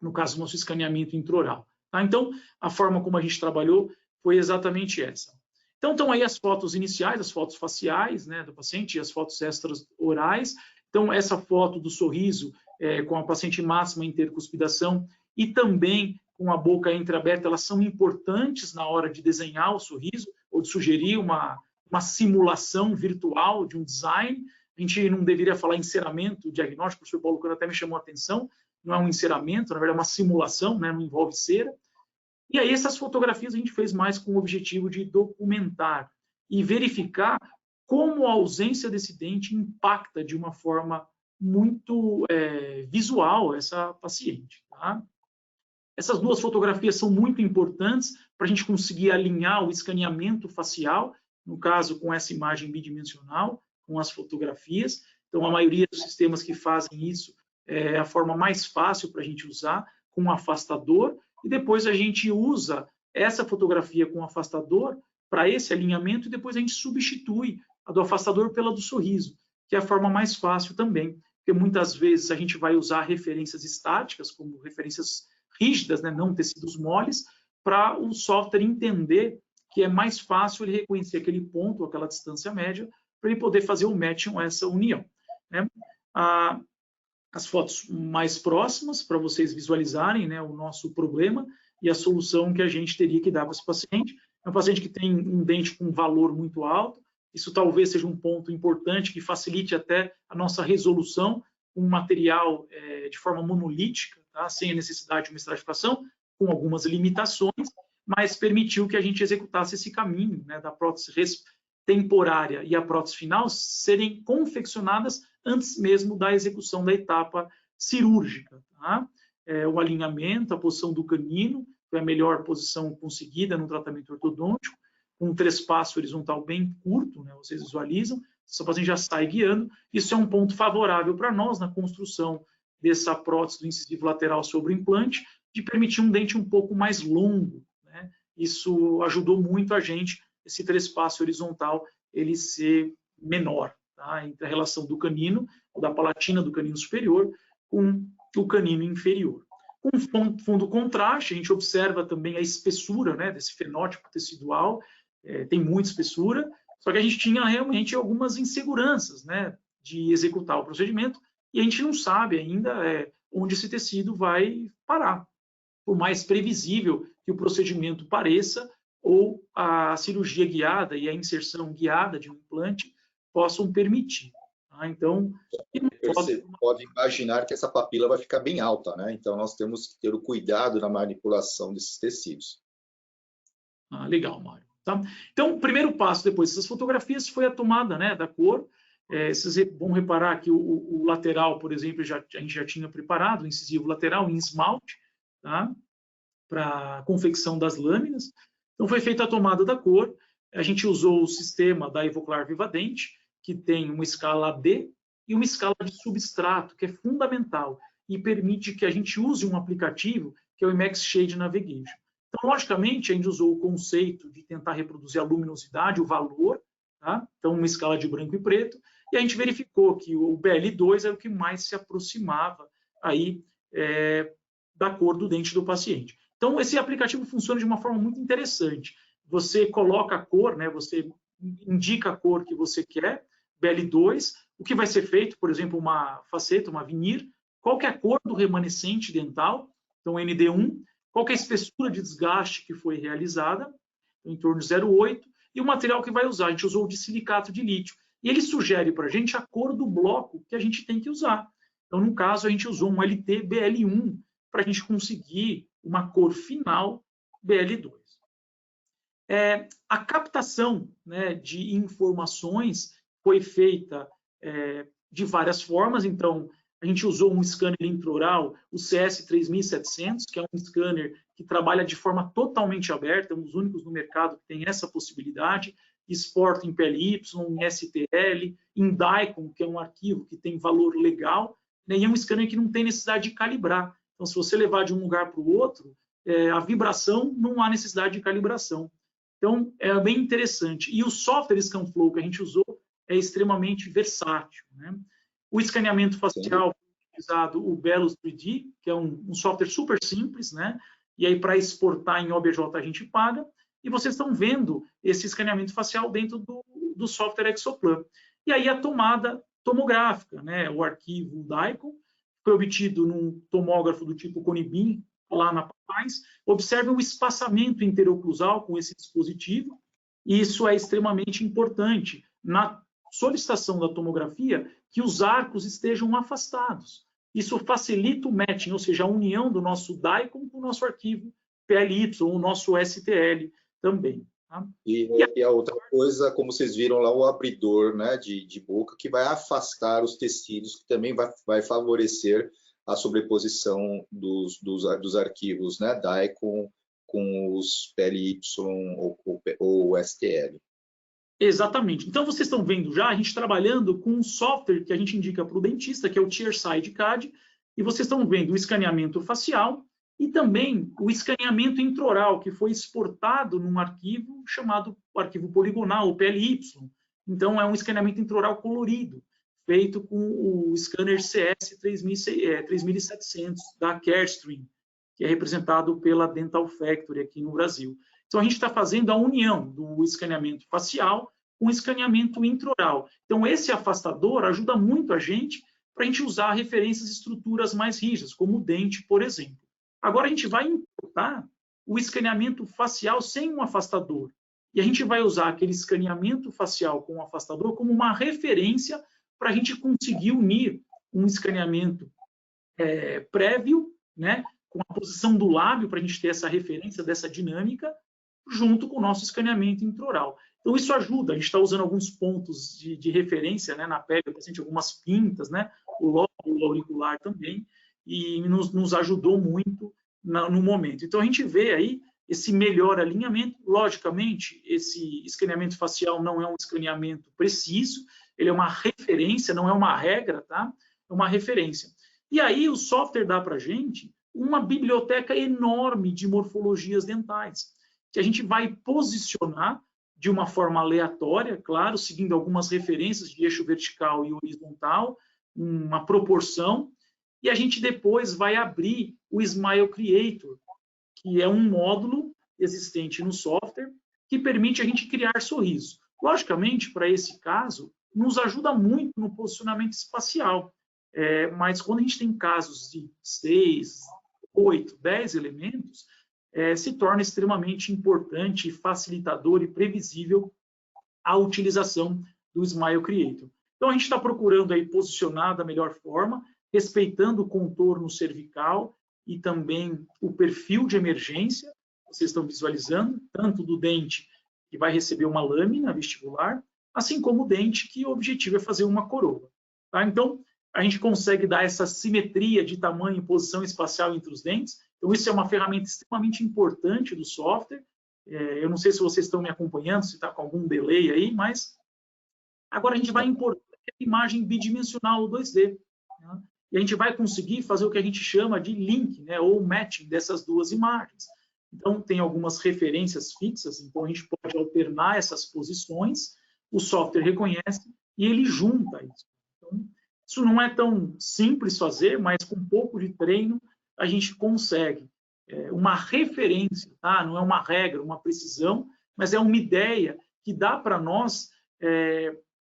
no caso, nosso escaneamento intraoral. Tá? Então, a forma como a gente trabalhou foi exatamente essa. Então, estão aí as fotos iniciais, as fotos faciais, né, do paciente, e as fotos extraorais. Então, essa foto do sorriso com a paciente máxima intercuspidação e também com a boca entreaberta, elas são importantes na hora de desenhar o sorriso ou de sugerir uma simulação virtual de um design. A gente não deveria falar enceramento diagnóstico, o professor Paulo Cano até me chamou a atenção, não é um enceramento, na verdade é uma simulação, né, não envolve cera. E aí essas fotografias a gente fez mais com o objetivo de documentar e verificar como a ausência desse dente impacta de uma forma muito visual essa paciente. Tá? Essas duas fotografias são muito importantes para a gente conseguir alinhar o escaneamento facial, no caso com essa imagem bidimensional, com as fotografias. Então, a maioria dos sistemas que fazem isso é a forma mais fácil para a gente usar, com um afastador, e depois a gente usa essa fotografia com o afastador para esse alinhamento, e depois a gente substitui a do afastador pela do sorriso, que é a forma mais fácil também, porque muitas vezes a gente vai usar referências estáticas, como referências rígidas, né, não tecidos moles, para o software entender que é mais fácil ele reconhecer aquele ponto, aquela distância média, para ele poder fazer o matching com essa união. Né? As fotos mais próximas, para vocês visualizarem, né, o nosso problema e a solução que a gente teria que dar para esse paciente. É um paciente que tem um dente com valor muito alto, isso talvez seja um ponto importante que facilite até a nossa resolução com um material de forma monolítica, tá? Sem a necessidade de uma estratificação, com algumas limitações, mas permitiu que a gente executasse esse caminho, né, da prótese temporária e a prótese final serem confeccionadas antes mesmo da execução da etapa cirúrgica. Tá? O alinhamento, a posição do canino, foi a melhor posição conseguida no tratamento ortodôntico, com um trespasso horizontal bem curto, né? Vocês visualizam, o paciente já sai guiando. Isso é um ponto favorável para nós na construção dessa prótese do incisivo lateral sobre o implante, de permitir um dente um pouco mais longo, né? Isso ajudou muito a gente, esse trespasso horizontal, ele ser menor, tá? Entre a relação do canino, da palatina do canino superior, com o canino inferior. Com fundo contraste, a gente observa também a espessura, né, desse fenótipo tecidual, tem muita espessura, só que a gente tinha realmente algumas inseguranças, né, de executar o procedimento, e a gente não sabe ainda onde esse tecido vai parar. Por mais previsível que o procedimento pareça, ou a cirurgia guiada e a inserção guiada de um implante possam permitir. Tá? Então, você pode imaginar que essa papila vai ficar bem alta, né? Então, nós temos que ter o cuidado na manipulação desses tecidos. Legal, Mário. Tá? Então, o primeiro passo depois dessas fotografias foi a tomada, né, da cor. Vocês vão reparar que o lateral, por exemplo, a gente já tinha preparado o incisivo lateral em esmalte, tá? Para a confecção das lâminas. Então, foi feita a tomada da cor. A gente usou o sistema da Ivoclar Vivadente, que tem uma escala AB e uma escala de substrato, que é fundamental e permite que a gente use um aplicativo, que é o Emax Shade Navigation. Então, logicamente, a gente usou o conceito de tentar reproduzir a luminosidade, o valor, tá? Então, uma escala de branco e preto, e a gente verificou que o BL2 era o que mais se aproximava aí, da cor do dente do paciente. Então, esse aplicativo funciona de uma forma muito interessante. Você coloca a cor, né? Você indica a cor que você quer, BL2, o que vai ser feito, por exemplo, uma faceta, uma vinir, qual que é a cor do remanescente dental, então ND1, qual que é a espessura de desgaste que foi realizada, em torno de 0,8, e o material que vai usar. A gente usou o de silicato de lítio. E ele sugere para a gente a cor do bloco que a gente tem que usar. Então, no caso, a gente usou um LT BL1 para a gente conseguir uma cor final BL2. A captação, né, de informações foi feita de várias formas. Então, a gente usou um scanner intraoral, o CS3700, que é um scanner que trabalha de forma totalmente aberta, é um dos únicos no mercado que tem essa possibilidade, exporta em PLY, em STL, em DICOM, que é um arquivo que tem valor legal, né, e é um scanner que não tem necessidade de calibrar. Então, se você levar de um lugar para o outro, a vibração não há necessidade de calibração. Então, é bem interessante. E o software ScanFlow que a gente usou é extremamente versátil, né? O escaneamento facial foi utilizado o Belus 3D, que é um software super simples, né? E aí, para exportar em OBJ, a gente paga. E vocês estão vendo esse escaneamento facial dentro do software Exoplan. E aí, a tomada tomográfica, né? O arquivo DICOM foi obtido num tomógrafo do tipo Conibin, lá na Papais. Observe o espaçamento interoclusal com esse dispositivo, e isso é extremamente importante na solicitação da tomografia, que os arcos estejam afastados. Isso facilita o matching, ou seja, a união do nosso DICOM com o nosso arquivo PLY, o nosso STL também. Tá? E a outra coisa, como vocês viram lá, o abridor, né, de boca, que vai afastar os tecidos, que também vai favorecer a sobreposição dos arquivos, né, DICOM com os PLY ou STL. Exatamente. Então, vocês estão vendo já a gente trabalhando com um software que a gente indica para o dentista, que é o Chairside CAD, e vocês estão vendo o escaneamento facial e também o escaneamento intraoral, que foi exportado num arquivo chamado arquivo poligonal, o PLY. Então, é um escaneamento intraoral colorido, feito com o scanner CS3700 da Carestream, que é representado pela Dental Factory aqui no Brasil. Então, a gente está fazendo a união do escaneamento facial com o escaneamento intraoral. Então, esse afastador ajuda muito a gente para a gente usar referências e estruturas mais rígidas, como o dente, por exemplo. Agora, a gente vai importar o escaneamento facial sem um afastador. E a gente vai usar aquele escaneamento facial com o afastador como uma referência para a gente conseguir unir um escaneamento prévio, né, com a posição do lábio, para a gente ter essa referência dessa dinâmica, junto com o nosso escaneamento intraoral. Então, isso ajuda. A gente está usando alguns pontos de referência, né, na pele do paciente, algumas pintas, né, o lóbulo auricular também, e nos ajudou muito no momento. Então, a gente vê aí esse melhor alinhamento. Logicamente, esse escaneamento facial não é um escaneamento preciso, ele é uma referência, não é uma regra, tá? É uma referência. E aí, o software dá para a gente uma biblioteca enorme de morfologias dentais, que a gente vai posicionar de uma forma aleatória, claro, seguindo algumas referências de eixo vertical e horizontal, uma proporção, e a gente depois vai abrir o Smile Creator, que é um módulo existente no software que permite a gente criar sorriso. Logicamente, para esse caso, nos ajuda muito no posicionamento espacial, mas quando a gente tem casos de 6, 8, 10 elementos, se torna extremamente importante, facilitador e previsível a utilização do Smile Creator. Então, a gente está procurando aí posicionar da melhor forma, respeitando o contorno cervical e também o perfil de emergência, vocês estão visualizando, tanto do dente que vai receber uma lâmina vestibular, assim como o dente que o objetivo é fazer uma coroa. Tá? Então, a gente consegue dar essa simetria de tamanho e posição espacial entre os dentes. Então, isso é uma ferramenta extremamente importante do software. Eu não sei se vocês estão me acompanhando, se está com algum delay aí, mas agora a gente vai importar a imagem bidimensional, o 2D. Né? E a gente vai conseguir fazer o que a gente chama de link, né, ou matching dessas duas imagens. Então, tem algumas referências fixas, então a gente pode alternar essas posições, o software reconhece e ele junta isso. Então, isso não é tão simples fazer, mas com um pouco de treino a gente consegue uma referência, tá? Não é uma regra, uma precisão, mas é uma ideia que dá para nós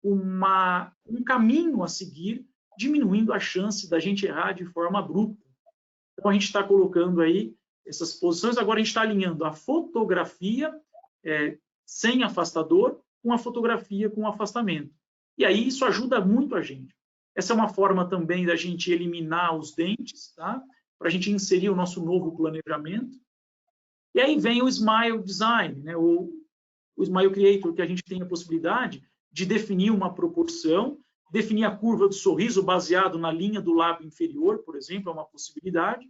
um caminho a seguir, diminuindo a chance da gente errar de forma abrupta. Então, a gente está colocando aí essas posições, agora a gente está alinhando a fotografia sem afastador com a fotografia com afastamento. E aí isso ajuda muito a gente. Essa é uma forma também da gente eliminar os dentes, tá? Para a gente inserir o nosso novo planejamento. E aí vem o Smile Design, né? o Smile Creator, que a gente tem a possibilidade de definir uma proporção, definir a curva do sorriso baseado na linha do lábio inferior, por exemplo, é uma possibilidade.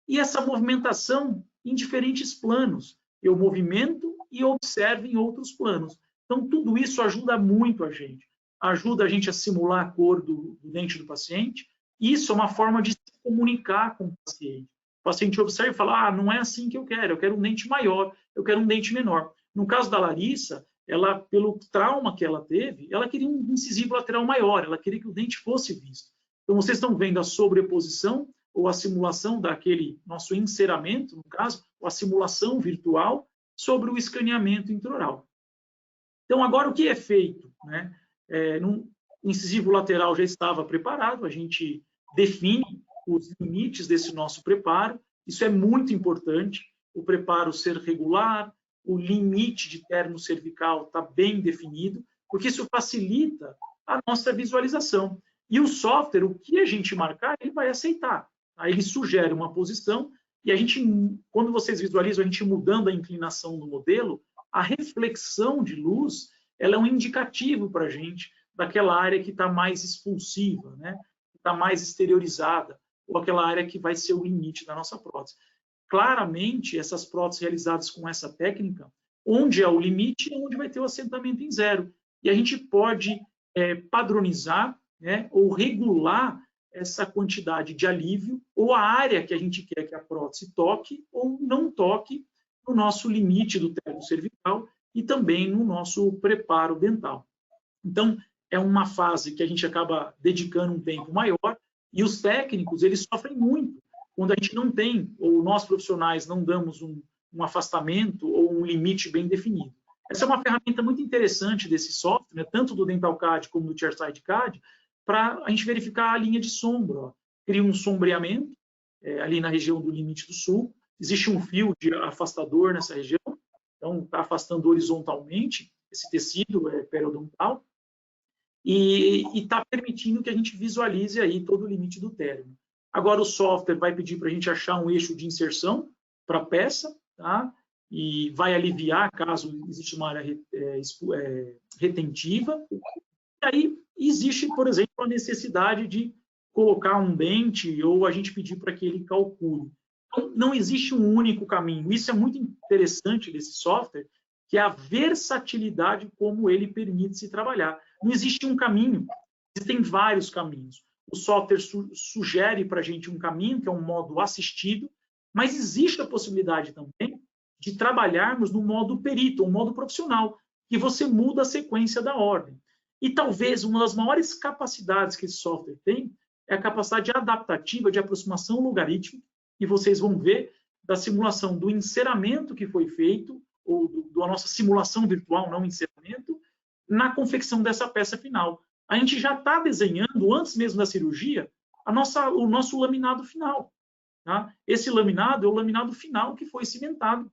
E essa movimentação em diferentes planos. Eu movimento e observo em outros planos. Então, tudo isso ajuda muito a gente. Ajuda a gente a simular a cor do dente do paciente. Isso é uma forma de se comunicar com o paciente. O paciente observa e fala, não é assim que eu quero um dente maior, eu quero um dente menor. No caso da Larissa, ela, pelo trauma que ela teve, ela queria um incisivo lateral maior, ela queria que o dente fosse visto. Então, vocês estão vendo a sobreposição ou a simulação daquele nosso enceramento, no caso, ou a simulação virtual sobre o escaneamento intraoral. Então, agora o que é feito? Né? O incisivo lateral já estava preparado, a gente define os limites desse nosso preparo, isso é muito importante, o preparo ser regular, o limite de terno cervical está bem definido, porque isso facilita a nossa visualização. E o software, o que a gente marcar, ele vai aceitar. Aí ele sugere uma posição e a gente, quando vocês visualizam a gente mudando a inclinação do modelo, a reflexão de luz, ela é um indicativo para a gente daquela área que está mais expulsiva, né? Que está mais exteriorizada, ou aquela área que vai ser o limite da nossa prótese. Claramente, essas próteses realizadas com essa técnica, onde é o limite, é onde vai ter o assentamento em zero. E a gente pode padronizar, né, ou regular essa quantidade de alívio ou a área que a gente quer que a prótese toque ou não toque no nosso limite do terno cervical e também no nosso preparo dental. Então, é uma fase que a gente acaba dedicando um tempo maior e os técnicos, eles sofrem muito quando a gente não tem, ou nós profissionais não damos um afastamento ou um limite bem definido. Essa é uma ferramenta muito interessante desse software, né, tanto do DentalCAD como do ChairSide CAD, para a gente verificar a linha de sombra. Ó. Cria um sombreamento ali na região do limite do sulco. Existe um fio de afastador nessa região, então está afastando horizontalmente esse tecido periodontal e está permitindo que a gente visualize aí todo o limite do terno. Agora o software vai pedir para a gente achar um eixo de inserção para a peça, tá? e vai aliviar caso exista uma área retentiva. E aí existe, por exemplo, a necessidade de colocar um dente ou a gente pedir para que ele calcule. Então, não existe um único caminho. Isso é muito interessante desse software, que é a versatilidade como ele permite se trabalhar. Não existe um caminho, existem vários caminhos. O software sugere para a gente um caminho, que é um modo assistido, mas existe a possibilidade também de trabalharmos no modo perito, um modo profissional, que você muda a sequência da ordem. E talvez uma das maiores capacidades que esse software tem é a capacidade adaptativa de aproximação logarítmica, e vocês vão ver da simulação do enceramento que foi feito, ou da nossa simulação virtual, não enceramento, na confecção dessa peça final. A gente já está desenhando, antes mesmo da cirurgia, o nosso laminado final. Tá? Esse laminado é o laminado final que foi cimentado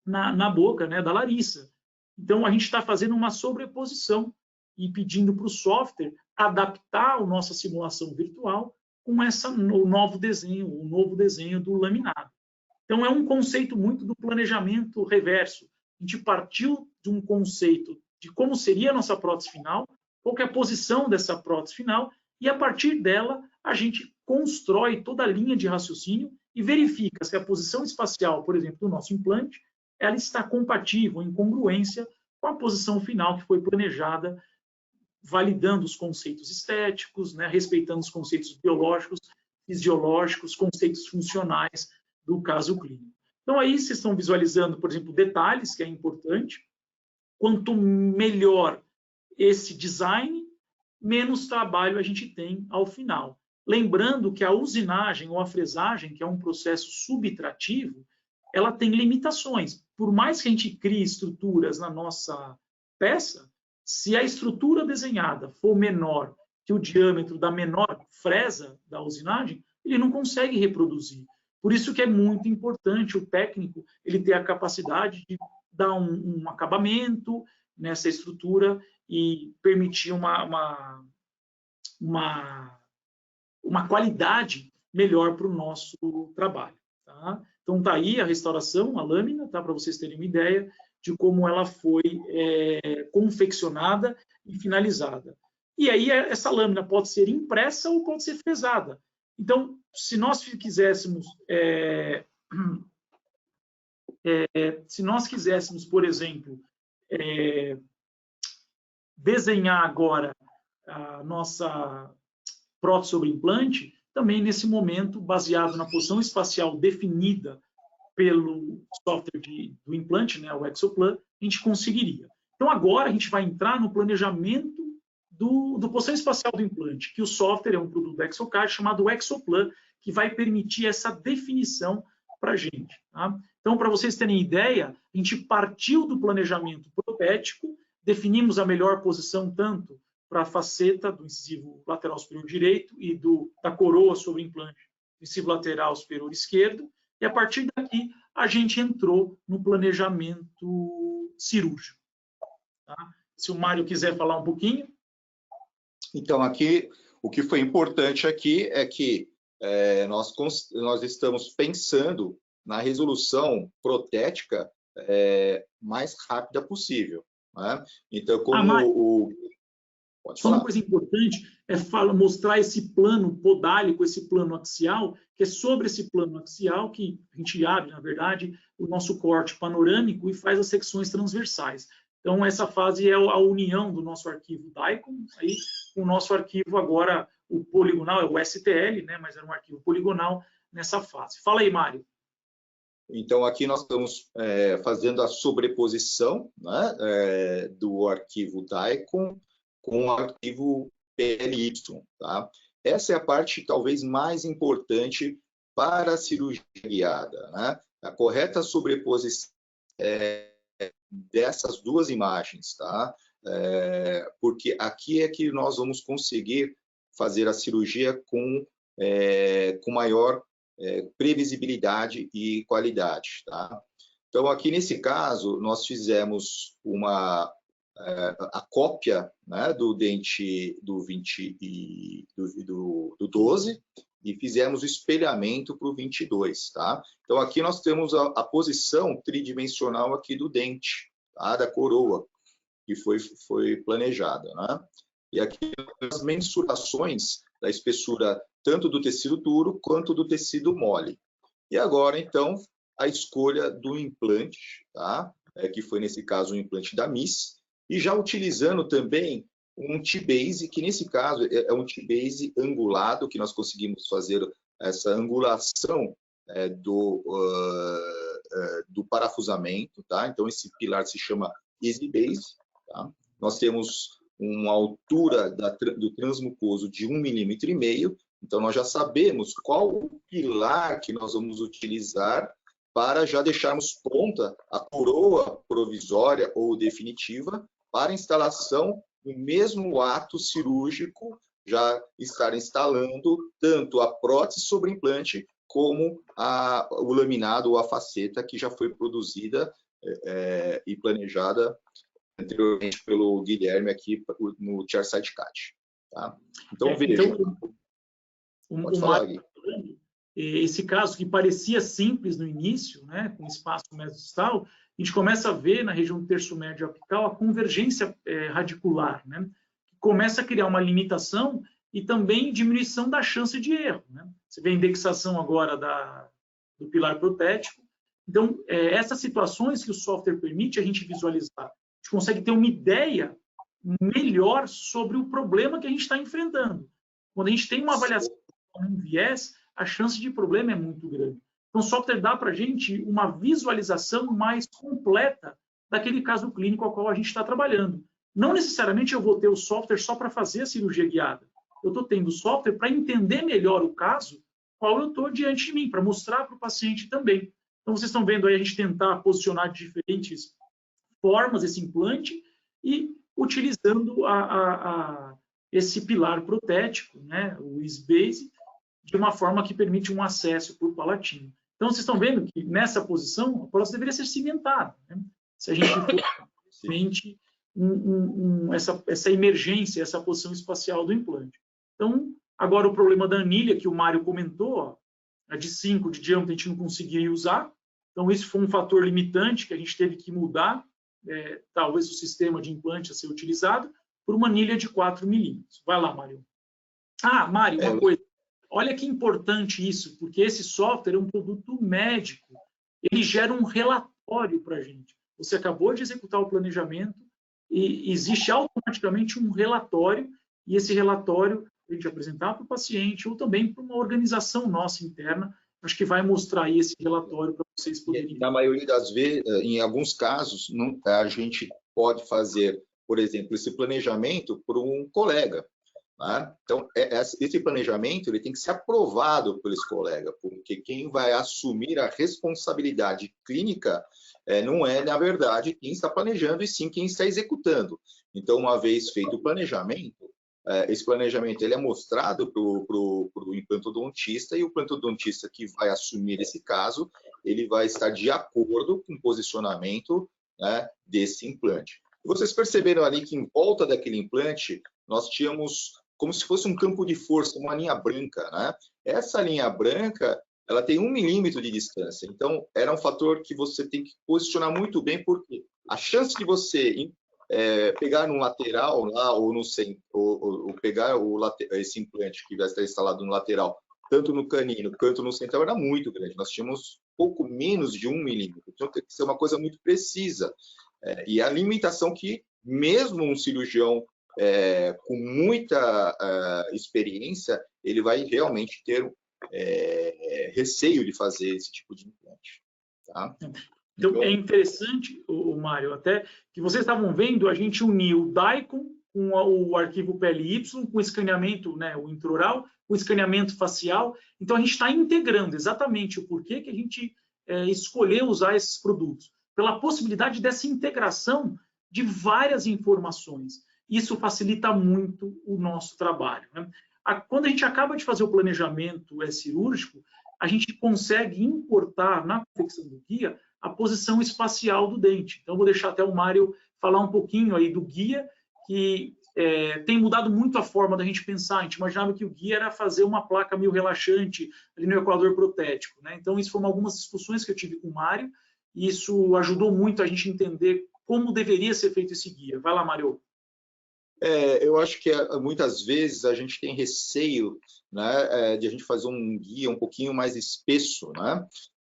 na boca, né, da Larissa. Então, a gente está fazendo uma sobreposição e pedindo para o software adaptar a nossa simulação virtual com o novo desenho do laminado. Então, é um conceito muito do planejamento reverso. A gente partiu de um conceito de como seria a nossa prótese final, qual que é a posição dessa prótese final, e a partir dela a gente constrói toda a linha de raciocínio e verifica se a posição espacial, por exemplo, do nosso implante, ela está compatível, em congruência com a posição final que foi planejada, validando os conceitos estéticos, né, respeitando os conceitos biológicos, fisiológicos, conceitos funcionais do caso clínico. Então, aí vocês estão visualizando, por exemplo, detalhes, que é importante. Quanto melhor esse design, menos trabalho a gente tem ao final. Lembrando que a usinagem ou a fresagem, que é um processo subtrativo, ela tem limitações. Por mais que a gente crie estruturas na nossa peça, se a estrutura desenhada for menor que o diâmetro da menor fresa da usinagem, ele não consegue reproduzir. Por isso que é muito importante o técnico ele ter a capacidade de dar um acabamento nessa estrutura e permitir uma qualidade melhor para o nosso trabalho. Tá? Então, está aí a restauração, a lâmina, tá? Para vocês terem uma ideia de como ela foi confeccionada e finalizada. E aí, essa lâmina pode ser impressa ou pode ser fresada. Então, se nós quiséssemos, por exemplo, desenhar agora a nossa prótese sobre implante, também nesse momento, baseado na posição espacial definida pelo software do implante, né, o Exoplan, a gente conseguiria. Então, agora a gente vai entrar no planejamento do posição espacial do implante, que o software é um produto do Exocad chamado Exoplan, que vai permitir essa definição para a gente. Tá? Então, para vocês terem ideia, a gente partiu do planejamento protético, definimos a melhor posição tanto para a faceta do incisivo lateral superior direito e da coroa sobre o implante do incisivo lateral superior esquerdo, e a partir daqui a gente entrou no planejamento cirúrgico. Tá? Se o Mário quiser falar um pouquinho. Então, aqui, o que foi importante aqui é que nós estamos pensando na resolução protética mais rápida possível. Né? Então, como Pode falar. Uma coisa importante é mostrar esse plano podálico, esse plano axial, que é sobre esse plano axial que a gente abre, na verdade, o nosso corte panorâmico e faz as secções transversais. Então, essa fase é a união do nosso arquivo DICOM, aí, com o nosso arquivo agora, o poligonal, é o STL, né, mas era um arquivo poligonal nessa fase. Fala aí, Mário. Então, aqui nós estamos fazendo a sobreposição, né, do arquivo DICOM com o arquivo PLY. Tá? Essa é a parte talvez mais importante para a cirurgia guiada. Né? A correta sobreposição dessas duas imagens, tá? Porque aqui é que nós vamos conseguir fazer a cirurgia com maior previsibilidade e qualidade. Tá? Então, aqui nesse caso, nós fizemos a cópia, né, do dente do 20 e do 12, e fizemos o espelhamento para o 22, tá? Então, aqui nós temos a posição tridimensional aqui do dente, tá? Da coroa, que foi planejada, né? E aqui as mensurações da espessura tanto do tecido duro quanto do tecido mole. E agora, então, a escolha do implante, tá? Que foi, nesse caso, o implante da Miss, e já utilizando também um T-base, que nesse caso é um T-base angulado, que nós conseguimos fazer essa angulação do parafusamento, tá? Então, esse pilar se chama Easy Base, tá? Nós temos uma altura do transmucoso de 1,5 mm, então nós já sabemos qual o pilar que nós vamos utilizar para já deixarmos pronta a coroa provisória ou definitiva para instalação no mesmo ato cirúrgico, já estar instalando tanto a prótese sobre implante como o laminado ou a faceta que já foi produzida e planejada anteriormente pelo Guilherme aqui no Chairside CAD. Tá? Então, veja. Pode falar, Gui. Esse caso que parecia simples no início, né, com espaço mesodistal, a gente começa a ver na região do terço médio apical a convergência radicular, né, que começa a criar uma limitação e também diminuição da chance de erro. Né? Você vê a indexação agora do pilar protético. Então, essas situações que o software permite a gente visualizar, a gente consegue ter uma ideia melhor sobre o problema que a gente está enfrentando. Quando a gente tem uma avaliação com um viés, a chance de problema é muito grande. Então, o software dá para a gente uma visualização mais completa daquele caso clínico ao qual a gente está trabalhando. Não necessariamente eu vou ter o software só para fazer a cirurgia guiada. Eu estou tendo o software para entender melhor o caso, qual eu estou diante de mim, para mostrar para o paciente também. Então, vocês estão vendo aí a gente tentar posicionar de diferentes formas esse implante e utilizando esse pilar protético, né, o Easy Base, de uma forma que permite um acesso por palatino. Então, vocês estão vendo que nessa posição a prótese deveria ser cimentada. Né? Se a gente for realmente essa emergência, essa posição espacial do implante. Então, agora o problema da anilha, que o Mário comentou, ó, a de 5 de diâmetro a gente não conseguia usar. Então, isso foi um fator limitante que a gente teve que mudar, talvez o sistema de implante a ser utilizado, por uma anilha de 4 milímetros. Vai lá, Mário. Ah, Mário, uma coisa. Olha que importante isso, porque esse software é um produto médico. Ele gera um relatório para a gente. Você acabou de executar o planejamento e existe automaticamente um relatório, e esse relatório a gente apresentar para o paciente ou também para uma organização nossa interna. Acho que vai mostrar aí esse relatório para vocês poderem... Na maioria das vezes, em alguns casos, a gente pode fazer, por exemplo, esse planejamento por um colega. Né? Então, esse planejamento ele tem que ser aprovado por esse colega, porque quem vai assumir a responsabilidade clínica não é, na verdade, quem está planejando, e sim quem está executando. Então, uma vez feito o planejamento, esse planejamento ele é mostrado para o implantodontista, e o implantodontista que vai assumir esse caso, ele vai estar de acordo com o posicionamento, né, desse implante. Vocês perceberam ali que em volta daquele implante, nós tínhamos como se fosse um campo de força, uma linha branca, né? Essa linha branca, ela tem 1 milímetro de distância. Então, era um fator que você tem que posicionar muito bem, porque a chance de você pegar no lateral lá ou no centro, ou pegar esse implante que vai estar instalado no lateral, tanto no canino quanto no central, era muito grande. Nós tínhamos pouco menos de 1 milímetro. Então, tem que ser uma coisa muito precisa. E a limitação que, mesmo um cirurgião com muita experiência, ele vai realmente ter receio de fazer esse tipo de implante. Tá? Então, é interessante, Mário, até que vocês estavam vendo, a gente uniu o DICOM com o arquivo PLY, com o escaneamento, né, o intraoral, o escaneamento facial. Então, a gente está integrando exatamente o porquê que a gente escolheu usar esses produtos. Pela possibilidade dessa integração de várias informações. Isso facilita muito o nosso trabalho. Né? Quando a gente acaba de fazer o planejamento cirúrgico, a gente consegue importar na confecção do guia a posição espacial do dente. Então, vou deixar até o Mário falar um pouquinho aí do guia, que tem mudado muito a forma da gente pensar. A gente imaginava que o guia era fazer uma placa meio relaxante ali no equador protético, né? Então, isso foram algumas discussões que eu tive com o Mário, e isso ajudou muito a gente entender como deveria ser feito esse guia. Vai lá, Mário. Eu acho que muitas vezes a gente tem receio, né, de a gente fazer um guia um pouquinho mais espesso, né?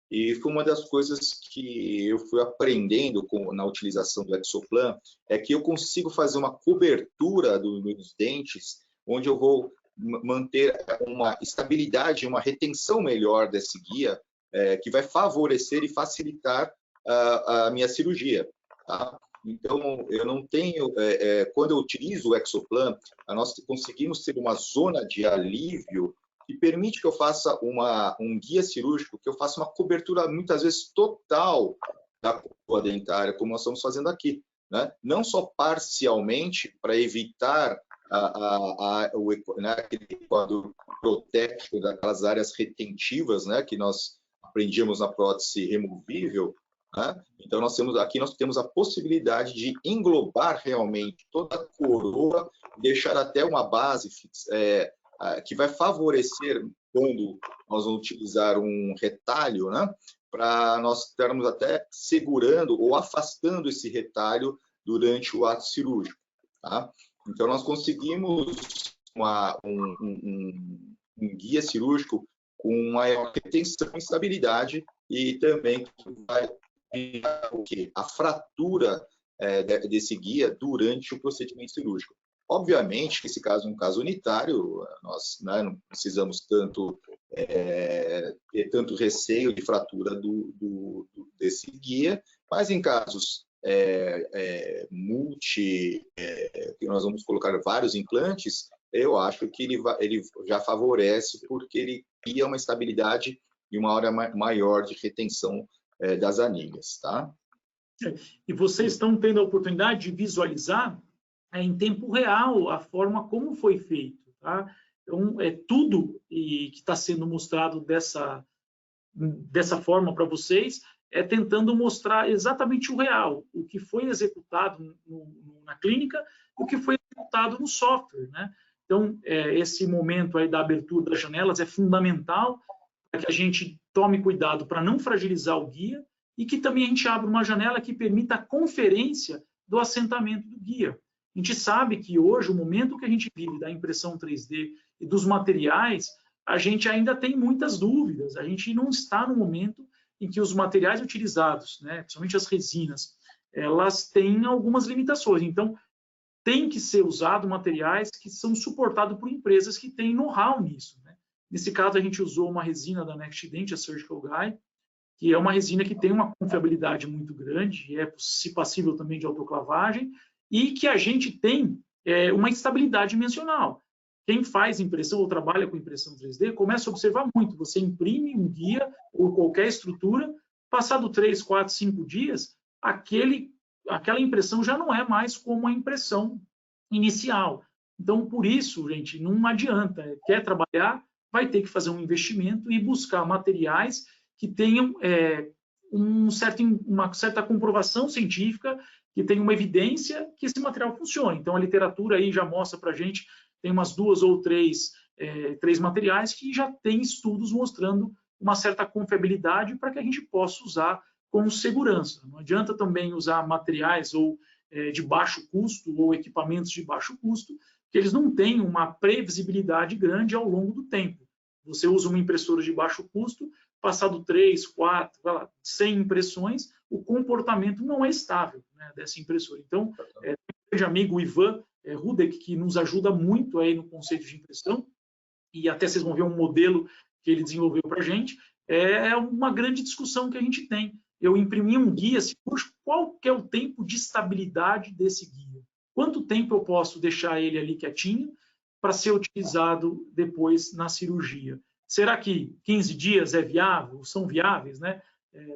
E foi uma das coisas que eu fui aprendendo na utilização do Exoplan, é que eu consigo fazer uma cobertura dos dentes, onde eu vou manter uma estabilidade, uma retenção melhor desse guia, que vai favorecer e facilitar a minha cirurgia, tá? Então, eu não tenho... quando eu utilizo o Exoplan, nós conseguimos ter uma zona de alívio que permite que eu faça um guia cirúrgico, que eu faça uma cobertura, muitas vezes, total da coroa dentária, como nós estamos fazendo aqui, né? Não só parcialmente, para evitar aquele quadro protético daquelas áreas retentivas, né, que nós aprendíamos na prótese removível, né? Então, nós temos a possibilidade de englobar realmente toda a coroa, deixar até uma base que vai favorecer quando nós vamos utilizar um retalho, né? Para nós estarmos até segurando ou afastando esse retalho durante o ato cirúrgico, tá? Então, nós conseguimos um guia cirúrgico com maior retenção e estabilidade, e também vai o quê? A fratura desse guia durante o procedimento cirúrgico. Obviamente que esse caso é um caso unitário, nós, né, não precisamos ter tanto receio de fratura desse guia, mas em casos que nós vamos colocar vários implantes, eu acho que ele já favorece, porque ele cria uma estabilidade e uma hora maior de retenção das anilhas, tá? E vocês estão tendo a oportunidade de visualizar em tempo real a forma como foi feito, tá? Então, tudo que está sendo mostrado dessa forma para vocês, tentando mostrar exatamente o real, o que foi executado na clínica, o que foi executado no software, né? Então, esse momento aí da abertura das janelas é fundamental para que a gente tome cuidado para não fragilizar o guia, e que também a gente abra uma janela que permita a conferência do assentamento do guia. A gente sabe que hoje, o momento que a gente vive da impressão 3D e dos materiais, a gente ainda tem muitas dúvidas. A gente não está no momento em que os materiais utilizados, né, principalmente as resinas, elas têm algumas limitações. Então, tem que ser usado materiais que são suportados por empresas que têm know-how nisso, né? Nesse caso, a gente usou uma resina da NextDent, a Surgical Guide, que é uma resina que tem uma confiabilidade muito grande, se passível também de autoclavagem, e que a gente tem uma estabilidade dimensional. Quem faz impressão ou trabalha com impressão 3D começa a observar muito. Você imprime um guia ou qualquer estrutura, passado 3, 4, 5 dias, aquela impressão já não é mais como a impressão inicial. Então, por isso, gente, não adianta. Quer trabalhar, vai ter que fazer um investimento e buscar materiais que tenham uma certa comprovação científica, que tenham uma evidência que esse material funcione. Então, a literatura aí já mostra para a gente, tem umas 2 ou 3 materiais que já tem estudos mostrando uma certa confiabilidade para que a gente possa usar com segurança. Não adianta também usar materiais de baixo custo ou equipamentos de baixo custo, que eles não têm uma previsibilidade grande ao longo do tempo. Você usa uma impressora de baixo custo, passado 3, 4, 100 impressões, o comportamento não é estável, né, dessa impressora. Então, o grande amigo Ivan Rudek, que nos ajuda muito aí no conceito de impressão, e até vocês vão ver um modelo que ele desenvolveu para a gente, é uma grande discussão que a gente tem. Eu imprimi um guia, qual que é o tempo de estabilidade desse guia? Quanto tempo eu posso deixar ele ali quietinho para ser utilizado depois na cirurgia? Será que 15 dias é viável? São viáveis, né?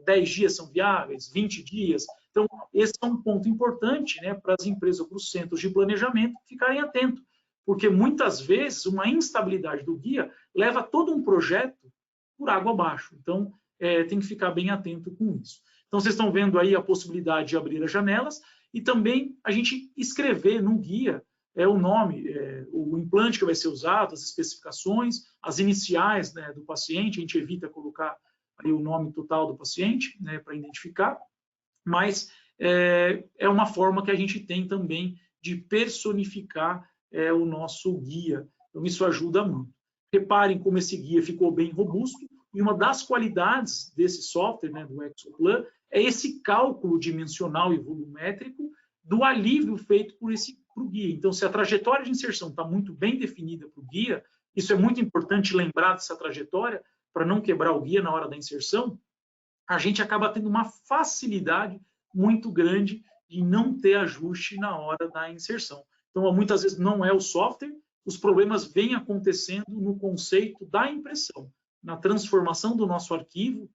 10 dias são viáveis? 20 dias? Então, esse é um ponto importante, né, para as empresas, para os centros de planejamento ficarem atentos, porque muitas vezes uma instabilidade do guia leva todo um projeto por água abaixo. Então, tem que ficar bem atento com isso. Então, vocês estão vendo aí a possibilidade de abrir as janelas e também a gente escrever no guia é o nome, o implante que vai ser usado, as especificações, as iniciais, né, do paciente. A gente evita colocar aí o nome total do paciente, né, para identificar, mas é uma forma que a gente tem também de personificar o nosso guia. Então, isso ajuda muito. Reparem como esse guia ficou bem robusto, e uma das qualidades desse software, né, do Exoplan, é esse cálculo dimensional e volumétrico do alívio feito por o guia. Então, se a trajetória de inserção está muito bem definida para o guia, isso é muito importante lembrar dessa trajetória para não quebrar o guia na hora da inserção, a gente acaba tendo uma facilidade muito grande de não ter ajuste na hora da inserção. Então, muitas vezes não é o software, os problemas vêm acontecendo no conceito da impressão, na transformação do nosso arquivo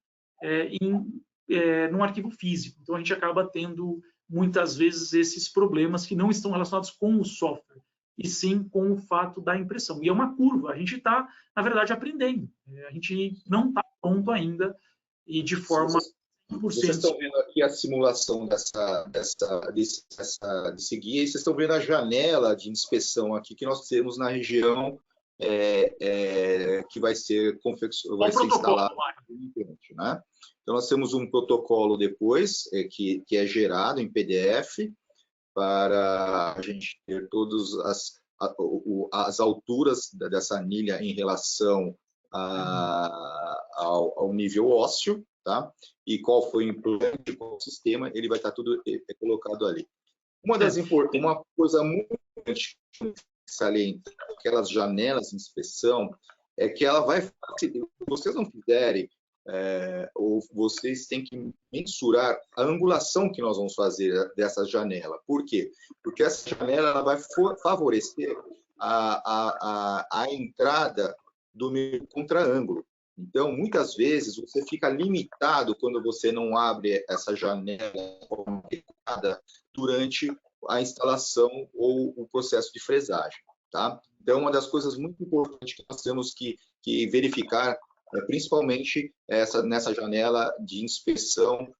num arquivo físico. Então, a gente acaba tendo, muitas vezes, esses problemas que não estão relacionados com o software, e sim com o fato da impressão. E é uma curva, a gente está, na verdade, aprendendo. A gente não está pronto ainda, e de forma 100%. Vocês estão vendo aqui a simulação desse guia, e vocês estão vendo a janela de inspeção aqui que nós temos na região que vai ser instalado no implante, né? Então, nós temos um protocolo depois, que é gerado em PDF, para a gente ter todas as alturas dessa anilha em relação ao nível ósseo, tá? E qual foi o implante, qual o sistema, ele vai estar tudo colocado ali. Uma coisa muito importante salientar, aquelas janelas de inspeção, é que ela vai, se vocês não fizerem, ou vocês têm que mensurar a angulação que nós vamos fazer dessa janela. Por quê? Porque essa janela ela vai favorecer a entrada do contra-ângulo. Então, muitas vezes, você fica limitado quando você não abre essa janela adequada durante a instalação ou o processo de fresagem, tá? Então, uma das coisas muito importantes que nós temos que verificar principalmente nessa janela de inspeção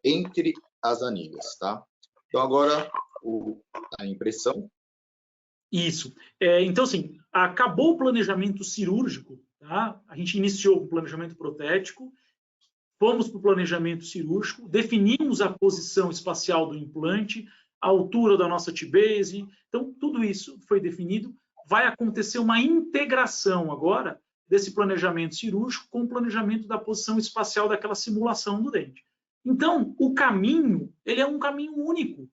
entre as anilhas, tá? Então, agora, a impressão. Isso. Então, assim, acabou o planejamento cirúrgico, tá? A gente iniciou o planejamento protético, fomos para o planejamento cirúrgico, definimos a posição espacial do implante, a altura da nossa T-base, então, tudo isso foi definido. Vai acontecer uma integração agora desse planejamento cirúrgico com o planejamento da posição espacial daquela simulação do dente. Então, o caminho, ele é um caminho único.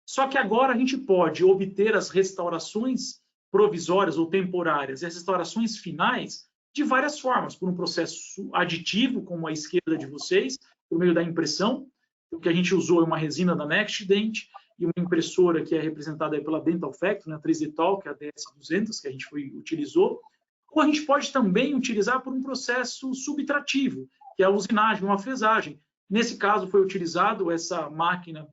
Só que agora a gente pode obter as restaurações provisórias ou temporárias e as restaurações finais de várias formas, por um processo aditivo, como a esquerda de vocês, por meio da impressão. O que a gente usou é uma resina da NextDent e uma impressora que é representada aí pela Dental Factory, a 3D Talk, a DS200, que a gente utilizou. Ou a gente pode também utilizar por um processo subtrativo, que é a usinagem, uma fresagem. Nesse caso, foi utilizado essa máquina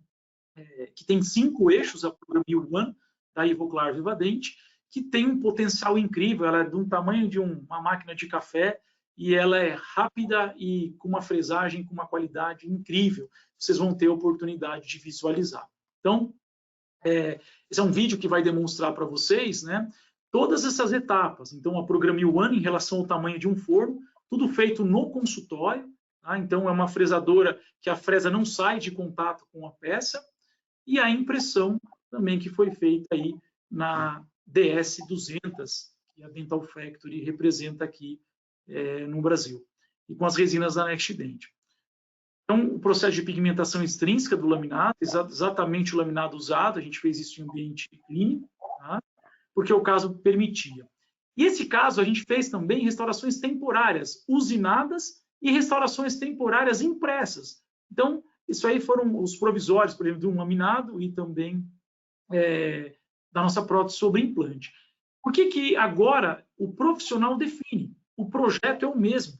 que tem 5 eixos, a Programmil One, da Ivoclar Vivadent, que tem um potencial incrível. Ela é de um tamanho de uma máquina de café e ela é rápida e com uma fresagem com uma qualidade incrível. Vocês vão ter a oportunidade de visualizar. Então, esse é um vídeo que vai demonstrar para vocês, né, todas essas etapas. Então, a Programmil One em relação ao tamanho de um forno, tudo feito no consultório. Tá? Então, é uma fresadora que a fresa não sai de contato com a peça. E a impressão também que foi feita aí na DS200, que a Dental Factory representa aqui no Brasil, e com as resinas da NextDent. Então, o processo de pigmentação extrínseca do laminado, exatamente o laminado usado, a gente fez isso em ambiente clínico, tá? Porque o caso permitia. E esse caso, a gente fez também restaurações temporárias, usinadas, e restaurações temporárias impressas. Então, isso aí foram os provisórios, por exemplo, de um laminado e também da nossa prótese sobre implante. Por que agora o profissional define? O projeto é o mesmo.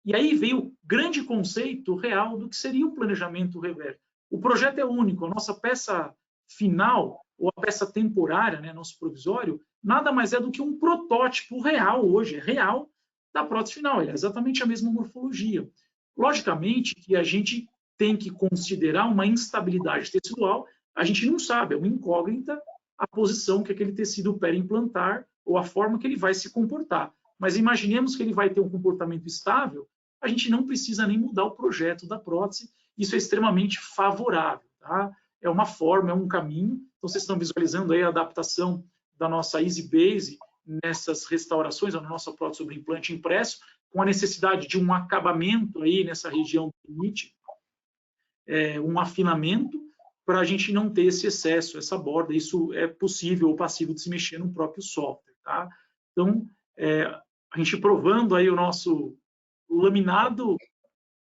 E aí veio o grande conceito real do que seria o planejamento reverso. O projeto é único, a nossa peça final, ou a peça temporária, né, nosso provisório, nada mais é do que um protótipo real hoje, real, da prótese final. Ele é exatamente a mesma morfologia. Logicamente que a gente tem que considerar uma instabilidade tecidual, a gente não sabe, é uma incógnita a posição que aquele tecido periimplantar ou a forma que ele vai se comportar. Mas imaginemos que ele vai ter um comportamento estável, a gente não precisa nem mudar o projeto da prótese, isso é extremamente favorável, tá? É uma forma, é um caminho. Então, vocês estão visualizando aí a adaptação da nossa Easy Base nessas restaurações, a nossa prótese sobre implante impresso, com a necessidade de um acabamento aí nessa região do limite, um afinamento, para a gente não ter esse excesso, essa borda. Isso é possível ou passível de se mexer no próprio software, tá? Então, a gente provando aí o nosso laminado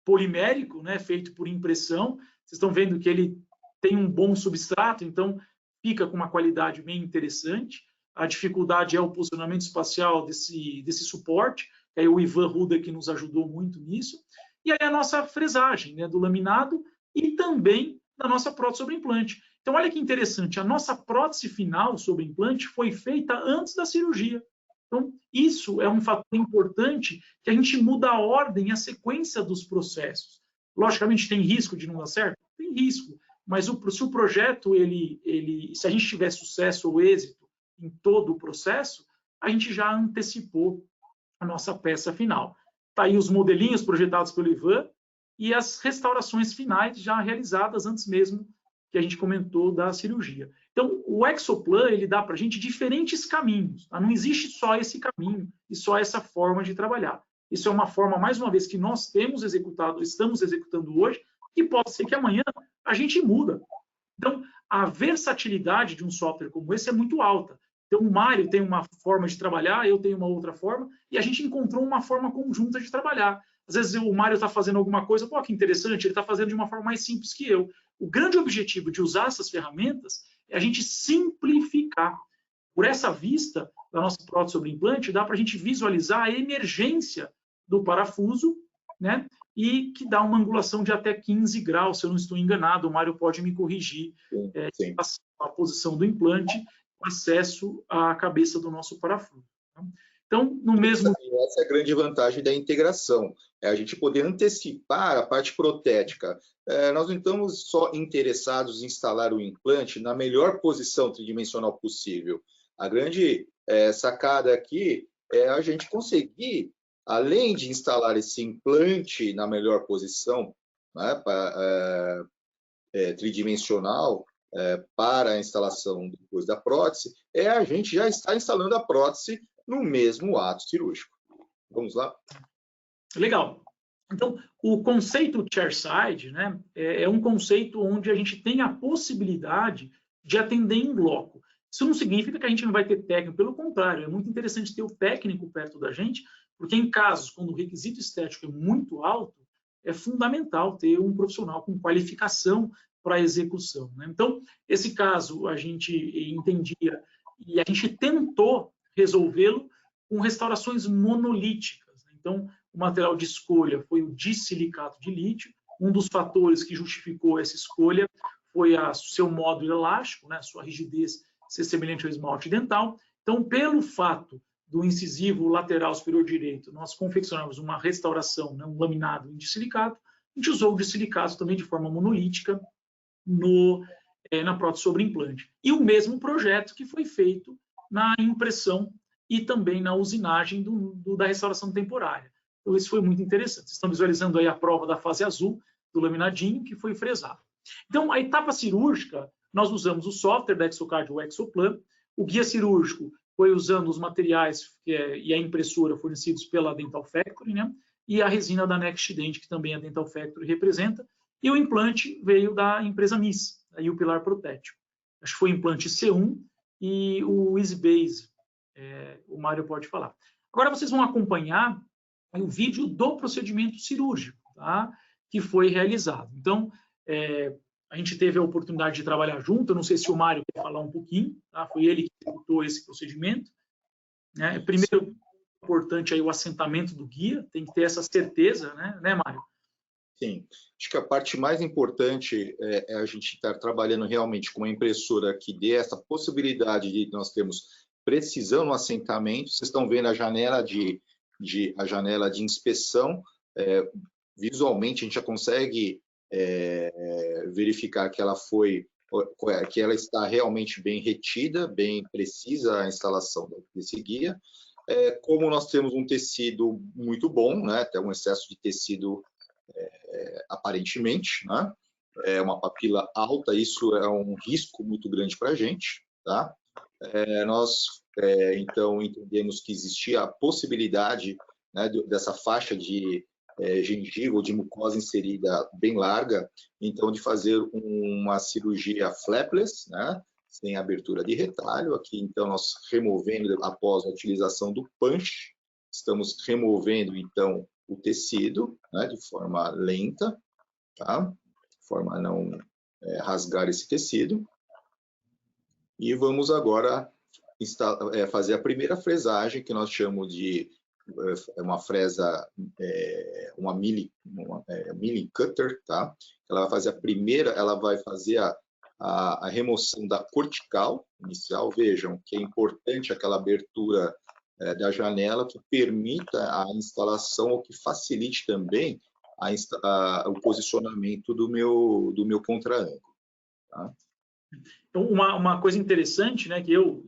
polimérico, né, feito por impressão. Vocês estão vendo que ele tem um bom substrato, então fica com uma qualidade bem interessante. A dificuldade é o posicionamento espacial desse suporte, que aí o Ivan Ruda que nos ajudou muito nisso. E aí a nossa fresagem, né, do laminado e também da nossa prótese sobre implante. Então, olha que interessante, a nossa prótese final sobre implante foi feita antes da cirurgia. Então, isso é um fator importante, que a gente muda a ordem, a sequência dos processos. Logicamente, tem risco de não dar certo? Tem risco, mas se o projeto, se a gente tiver sucesso ou êxito em todo o processo, a gente já antecipou a nossa peça final. Está aí os modelinhos projetados pelo Ivan e as restaurações finais já realizadas antes mesmo que a gente comentou da cirurgia. Então, o Exoplan, ele dá para a gente diferentes caminhos. Tá? Não existe só esse caminho e só essa forma de trabalhar. Isso é uma forma, mais uma vez, que nós temos executado, estamos executando hoje, e pode ser que amanhã a gente muda. Então, a versatilidade de um software como esse é muito alta. Então, o Mário tem uma forma de trabalhar, eu tenho uma outra forma, e a gente encontrou uma forma conjunta de trabalhar. Às vezes o Mário está fazendo alguma coisa, pô, que interessante, ele está fazendo de uma forma mais simples que eu. O grande objetivo de usar essas ferramentas é a gente simplificar. Por essa vista da nossa prótese sobre implante, dá para a gente visualizar a emergência do parafuso, né? E que dá uma angulação de até 15 graus, se eu não estou enganado, o Mário pode me corrigir, Sim. a posição do implante, acesso à cabeça do nosso parafuso. Tá? Então, no mesmo... Essa é a grande vantagem da integração, é a gente poder antecipar a parte protética. Nós não estamos só interessados em instalar o implante na melhor posição tridimensional possível. A grande sacada aqui é a gente conseguir, além de instalar esse implante na melhor posição, né, tridimensional, para a instalação depois da prótese, a gente já está instalando a prótese no mesmo ato cirúrgico. Vamos lá? Legal. Então, o conceito chairside, né, é um conceito onde a gente tem a possibilidade de atender em bloco. Isso não significa que a gente não vai ter técnico, pelo contrário, é muito interessante ter o técnico perto da gente, porque em casos quando o requisito estético é muito alto, é fundamental ter um profissional com qualificação para a execução. Né? Então, esse caso a gente entendia e a gente tentou resolvê-lo com restaurações monolíticas. Então, o material de escolha foi o disilicato de lítio. Um dos fatores que justificou essa escolha foi seu módulo elástico, né, sua rigidez ser semelhante ao esmalte dental. Então, pelo fato do incisivo lateral superior direito, nós confeccionamos uma restauração, né, um laminado em disilicato. A gente usou o disilicato também de forma monolítica na prótese sobre implante. E o mesmo projeto que foi feito na impressão e também na usinagem da restauração temporária. Então, isso foi muito interessante. Vocês estão visualizando aí a prova da fase azul do laminadinho que foi fresado. Então, a etapa cirúrgica, nós usamos o software da Exocad, o Exoplan. O guia cirúrgico foi usando os materiais e a impressora fornecidos pela Dental Factory, né? E a resina da NextDent, que também a Dental Factory representa. E o implante veio da empresa MIS, aí o Pilar Protético. Acho que foi o implante C1 e o EasyBase, o Mário pode falar. Agora vocês vão acompanhar o vídeo do procedimento cirúrgico, tá? Que foi realizado. Então, a gente teve a oportunidade de trabalhar junto, eu não sei se o Mário quer falar um pouquinho, tá? Foi ele que executou esse procedimento. Né? Primeiro, importante aí o assentamento do guia, tem que ter essa certeza, né Mário? Sim, acho que a parte mais importante é a gente estar trabalhando realmente com uma impressora que dê essa possibilidade de nós termos precisão no assentamento. Vocês estão vendo a janela de inspeção, visualmente a gente já consegue verificar que ela foi que ela está realmente bem retida, bem precisa a instalação desse guia. Como nós temos um tecido muito bom, né, até um excesso de tecido aparentemente, né, é uma papila alta, isso é um risco muito grande para a gente, tá? Nós, então, entendemos que existia a possibilidade, né, dessa faixa de gengiva ou de mucosa inserida bem larga, então de fazer uma cirurgia flapless, né, sem abertura de retalho. Aqui, então, nós removendo, após a utilização do punch, estamos removendo, então, o tecido, né, de forma lenta, tá? De forma a não rasgar esse tecido. E vamos agora fazer a primeira fresagem, que nós chamamos de uma fresa, uma milling cutter, tá? Ela vai fazer a primeira, ela vai fazer a remoção da cortical inicial. Vejam que é importante aquela abertura da janela que permita a instalação, ou que facilite também o posicionamento do meu contra-ângulo, tá? Então, uma coisa interessante, né, que eu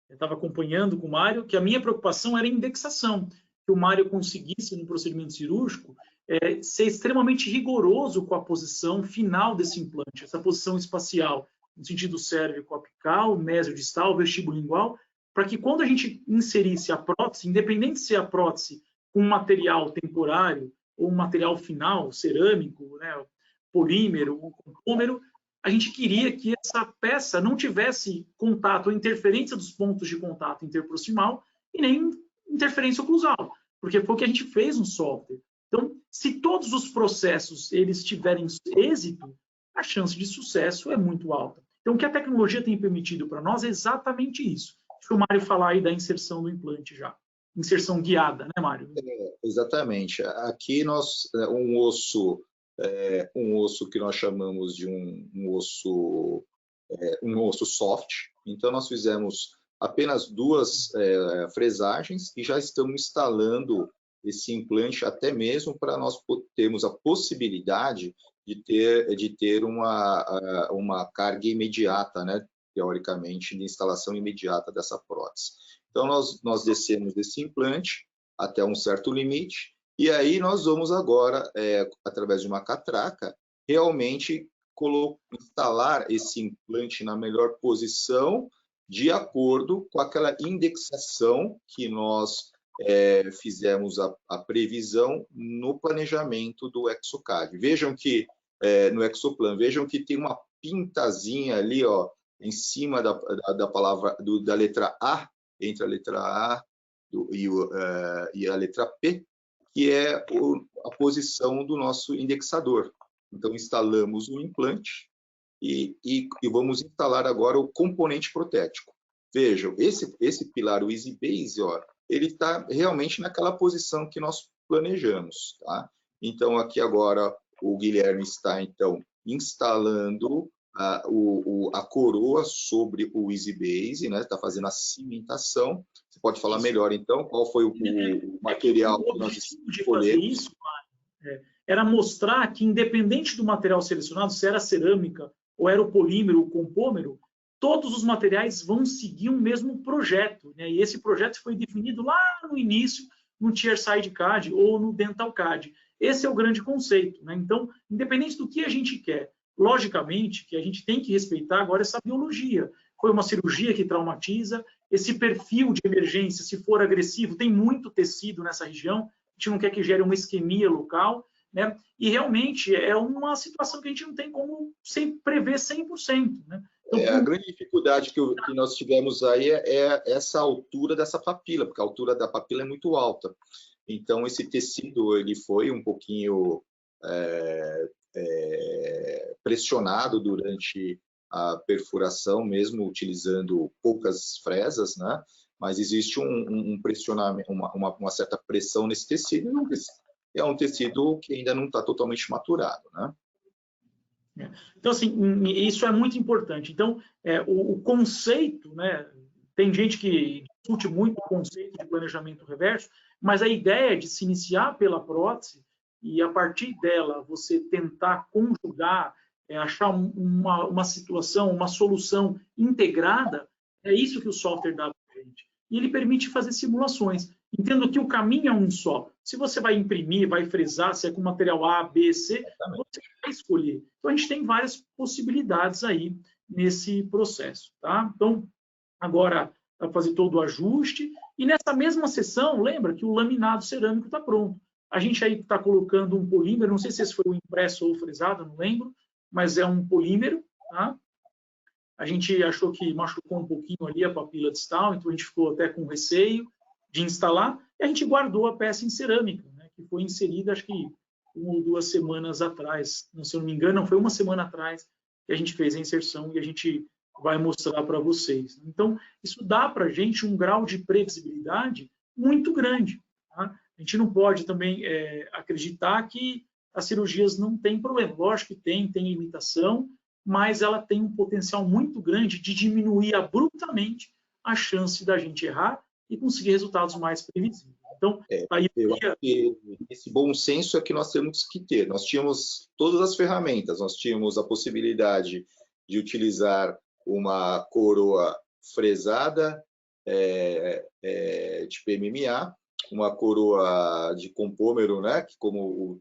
estava acompanhando com o Mário, que a minha preocupação era a indexação, que o Mário conseguisse, no procedimento cirúrgico, ser extremamente rigoroso com a posição final desse implante, essa posição espacial, no sentido cérvico-apical, mesiodistal, vestibulingual, para que quando a gente inserisse a prótese, independente se a prótese com um material temporário ou um material final, cerâmico, né, polímero ou compômero, a gente queria que essa peça não tivesse contato ou interferência dos pontos de contato interproximal e nem interferência oclusal, porque foi o que a gente fez no software. Então, se todos os processos eles tiverem êxito, a chance de sucesso é muito alta. Então, o que a tecnologia tem permitido para nós é exatamente isso. Deixa o Mário falar aí da inserção do implante já. Inserção guiada, né, Mário? Exatamente. Aqui nós, um osso que nós chamamos de um osso soft. Então, nós fizemos apenas 2 fresagens e já estamos instalando esse implante, até mesmo para nós termos a possibilidade de ter uma carga imediata, né, teoricamente, de instalação imediata dessa prótese. Então, nós descemos esse implante até um certo limite, e aí nós vamos agora, através de uma catraca, realmente instalar esse implante na melhor posição, de acordo com aquela indexação que nós fizemos a previsão no planejamento do ExoCAD. Vejam que, no Exoplan, vejam que tem uma pintazinha ali, ó, em cima da palavra, da letra A, entre a letra A e a letra P, que é a posição do nosso indexador. Então, instalamos o implante e vamos instalar agora o componente protético. Vejam, esse pilar, o EasyBase, ó, ele está realmente naquela posição que nós planejamos, tá? Então, aqui agora o Guilherme está, então, instalando a coroa sobre o EasyBase, né? Está fazendo a cimentação. Você pode falar melhor, então, qual foi o material que nós escolhemos? Era mostrar que, independente do material selecionado, se era cerâmica ou era o polímero, o compômero, todos os materiais vão seguir um mesmo projeto, né? E esse projeto foi definido lá no início, no Chairside CAD ou no Dental CAD. Esse é o grande conceito, né? Então, independente do que a gente quer, logicamente que a gente tem que respeitar agora essa biologia. Foi uma cirurgia que traumatiza, esse perfil de emergência, se for agressivo, tem muito tecido nessa região, a gente não quer que gere uma isquemia local, né? E realmente é uma situação que a gente não tem como prever 100%, né? Então, a grande dificuldade que nós tivemos aí é essa altura dessa papila, porque a altura da papila é muito alta. Então, esse tecido ele foi um pouquinho pressionado durante a perfuração, mesmo utilizando poucas fresas, né? Mas existe um pressionamento, uma certa pressão nesse tecido, e é um tecido que ainda não está totalmente maturado, né? Então, assim, isso é muito importante. Então, o conceito, né? Tem gente que discute muito o conceito de planejamento reverso, mas a ideia de se iniciar pela prótese e, a partir dela, você tentar conjugar achar uma situação, uma solução integrada, é isso que o software dá para a gente. E ele permite fazer simulações. Entendo que o caminho é um só. Se você vai imprimir, vai fresar, se é com material A, B, C, você vai escolher. Então, a gente tem várias possibilidades aí nesse processo. Tá? Então, agora, vai fazer todo o ajuste. E nessa mesma sessão, lembra que o laminado cerâmico está pronto. A gente aí está colocando um polímero, não sei se esse foi o impresso ou o fresado, não lembro, mas é um polímero. Tá? A gente achou que machucou um pouquinho ali a papila distal, então a gente ficou até com receio de instalar, e a gente guardou a peça em cerâmica, né, que foi inserida, acho que 1 ou 2 semanas atrás, se eu não me engano, não foi 1 semana atrás que a gente fez a inserção e a gente vai mostrar para vocês. Então, isso dá para a gente um grau de previsibilidade muito grande. Tá? A gente não pode também acreditar que as cirurgias não têm problema. Lógico que tem limitação, mas ela tem um potencial muito grande de diminuir abruptamente a chance da gente errar e conseguir resultados mais previsíveis. Então, aí eu acho que esse bom senso é que nós temos que ter. Nós tínhamos todas as ferramentas, nós tínhamos a possibilidade de utilizar uma coroa fresada tipo MMA, uma coroa de compômero, né, que como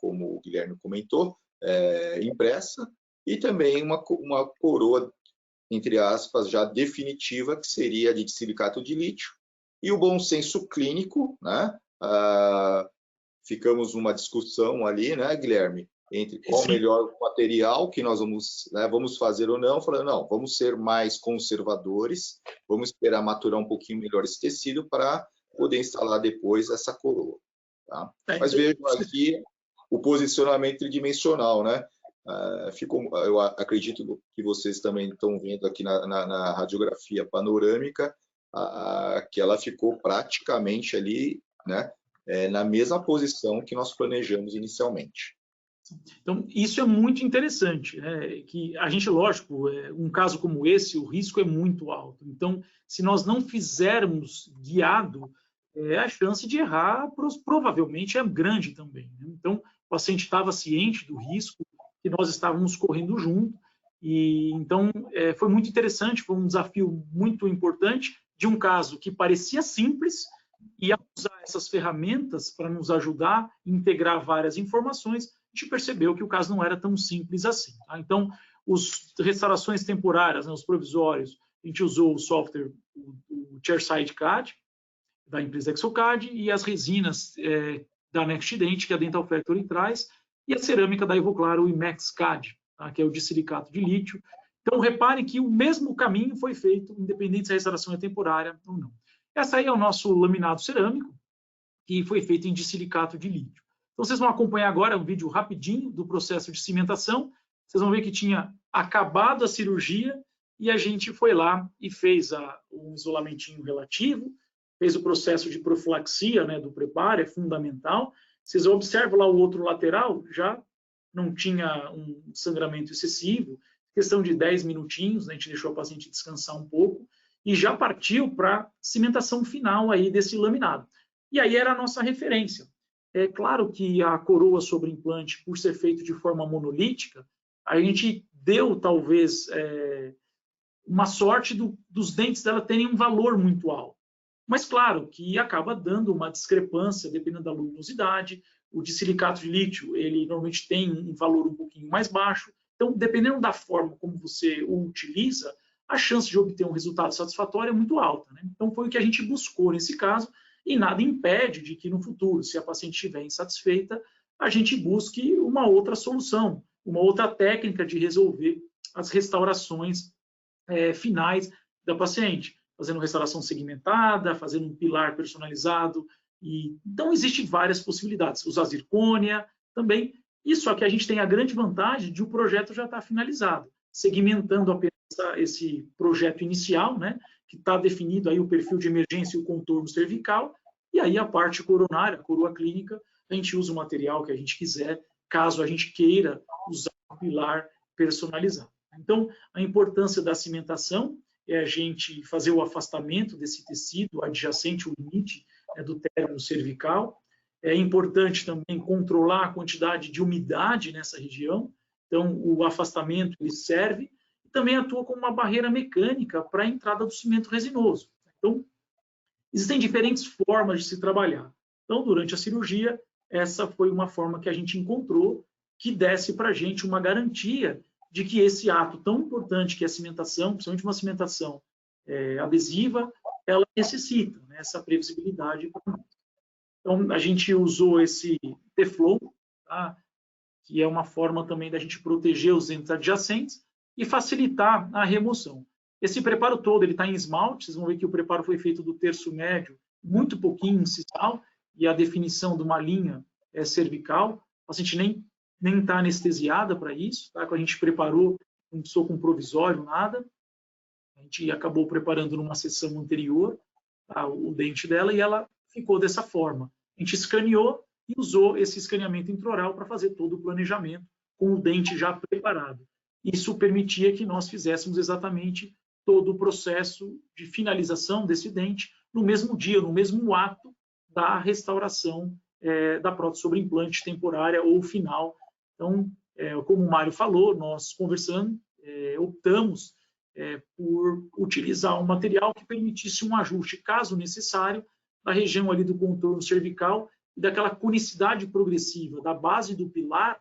o Guilherme comentou, impressa, e também uma coroa, entre aspas, já definitiva, que seria de silicato de lítio. E o bom senso clínico, né? Ficamos numa discussão ali, né, Guilherme, entre qual o melhor material que nós vamos fazer ou não. Falando, não, vamos ser mais conservadores, vamos esperar maturar um pouquinho melhor esse tecido para poder instalar depois essa coroa. Tá? Mas vejo aqui o posicionamento tridimensional, né? Eu acredito que vocês também estão vendo aqui na radiografia panorâmica, que ela ficou praticamente ali, né, na mesma posição que nós planejamos inicialmente. Então, isso é muito interessante, né? Que a gente, lógico, um caso como esse, o risco é muito alto. Então, se nós não fizermos guiado, a chance de errar provavelmente é grande também. Né? Então, o paciente estava ciente do risco que nós estávamos correndo junto, e então foi muito interessante, foi um desafio muito importante de um caso que parecia simples, e ao usar essas ferramentas para nos ajudar a integrar várias informações, a gente percebeu que o caso não era tão simples assim. Tá? Então, as restaurações temporárias, né, os provisórios, a gente usou o software, o Chairside CAD, da empresa Exocad, e as resinas da NextDent, que a Dental Factory traz, e a cerâmica da Ivoclar, o IMEX CAD, tá? Que é o de silicato de lítio. Então, reparem que o mesmo caminho foi feito, independente se a restauração é temporária ou não. Essa aí é o nosso laminado cerâmico, que foi feito em dissilicato de lítio. Então, vocês vão acompanhar agora um vídeo rapidinho do processo de cimentação. Vocês vão ver que tinha acabado a cirurgia e a gente foi lá e fez um isolamentinho relativo, fez o processo de profilaxia, né, do preparo, é fundamental. Vocês observam lá o outro lateral, já não tinha um sangramento excessivo, questão de 10 minutinhos, né, a gente deixou a paciente descansar um pouco, e já partiu para a cimentação final aí desse laminado. E aí era a nossa referência. É claro que a coroa sobre implante, por ser feito de forma monolítica, a gente deu, talvez, uma sorte dos dentes dela terem um valor muito alto. Mas, claro, que acaba dando uma discrepância, dependendo da luminosidade. O de silicato de lítio, ele normalmente tem um valor um pouquinho mais baixo. Então, dependendo da forma como você o utiliza, a chance de obter um resultado satisfatório é muito alta. Né? Então, foi o que a gente buscou nesse caso, e nada impede de que no futuro, se a paciente estiver insatisfeita, a gente busque uma outra solução, uma outra técnica de resolver as restaurações finais da paciente, fazendo restauração segmentada, fazendo um pilar personalizado. Então, existem várias possibilidades. Usar zircônia também. E só que a gente tem a grande vantagem de o projeto já estar finalizado, segmentando apenas esse projeto inicial, né, que está definido aí o perfil de emergência e o contorno cervical, e aí a parte coronária, a coroa clínica, a gente usa o material que a gente quiser, caso a gente queira usar um pilar personalizado. Então, a importância da cimentação é a gente fazer o afastamento desse tecido adjacente ao limite do término cervical. É importante também controlar a quantidade de umidade nessa região. Então, o afastamento ele serve e também atua como uma barreira mecânica para a entrada do cimento resinoso. Então, existem diferentes formas de se trabalhar. Então, durante a cirurgia, essa foi uma forma que a gente encontrou que desse para a gente uma garantia de que esse ato tão importante que é a cimentação, principalmente uma cimentação adesiva, ela necessita, né, essa previsibilidade. Então, a gente usou esse Teflon, tá, que é uma forma também da gente proteger os dentes adjacentes e facilitar a remoção. Esse preparo todo ele está em esmalte, vocês vão ver que o preparo foi feito do terço médio, muito pouquinho incisal, e a definição de uma linha cervical. A paciente nem está anestesiada para isso, tá? Quando a gente preparou, não precisou com provisório, nada. A gente acabou preparando numa sessão anterior, tá, o dente dela e ela ficou dessa forma. A gente escaneou e usou esse escaneamento intraoral para fazer todo o planejamento com o dente já preparado. Isso permitia que nós fizéssemos exatamente todo o processo de finalização desse dente no mesmo dia, no mesmo ato da restauração da prótese sobre implante temporária ou final. Então, como o Mário falou, nós conversando, optamos por utilizar um material que permitisse um ajuste, caso necessário, da região ali do contorno cervical e daquela conicidade progressiva da base do pilar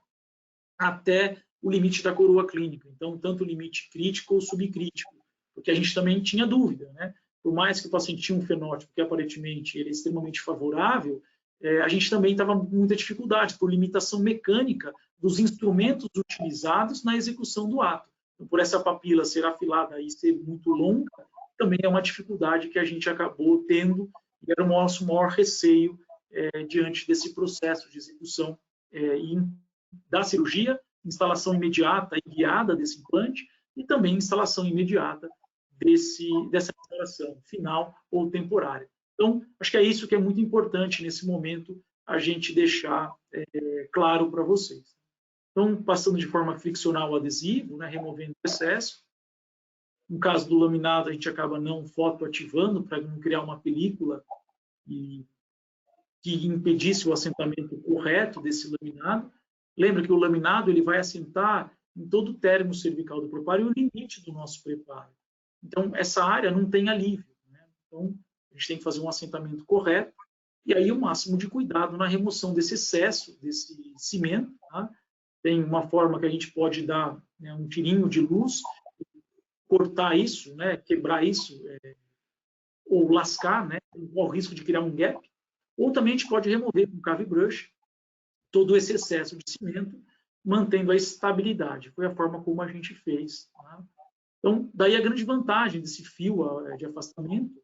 até o limite da coroa clínica. Então, tanto o limite crítico ou subcrítico, porque a gente também tinha dúvida, né? Por mais que o paciente tinha um fenótipo que aparentemente ele é extremamente favorável, a gente também estava com muita dificuldade por limitação mecânica dos instrumentos utilizados na execução do ato. Então, por essa papila ser afilada e ser muito longa, também é uma dificuldade que a gente acabou tendo e era o nosso maior receio diante desse processo de execução da cirurgia, instalação imediata e guiada desse implante e também instalação imediata dessa instalação final ou temporária. Então, acho que é isso que é muito importante nesse momento a gente deixar claro para vocês. Então, passando de forma friccional o adesivo, né, removendo o excesso. No caso do laminado, a gente acaba não fotoativando para não criar uma película que impedisse o assentamento correto desse laminado. Lembra que o laminado ele vai assentar em todo o término cervical do preparo e o limite do nosso preparo. Então, essa área não tem alívio, né? Então, a gente tem que fazer um assentamento correto e aí o máximo de cuidado na remoção desse excesso, desse cimento. Tá? Tem uma forma que a gente pode dar, né, um tirinho de luz, cortar isso, né, quebrar isso, ou lascar, né, com o risco de criar um gap, ou também a gente pode remover com cave brush todo esse excesso de cimento, mantendo a estabilidade. Foi a forma como a gente fez. Tá? Então, daí a grande vantagem desse fio de afastamento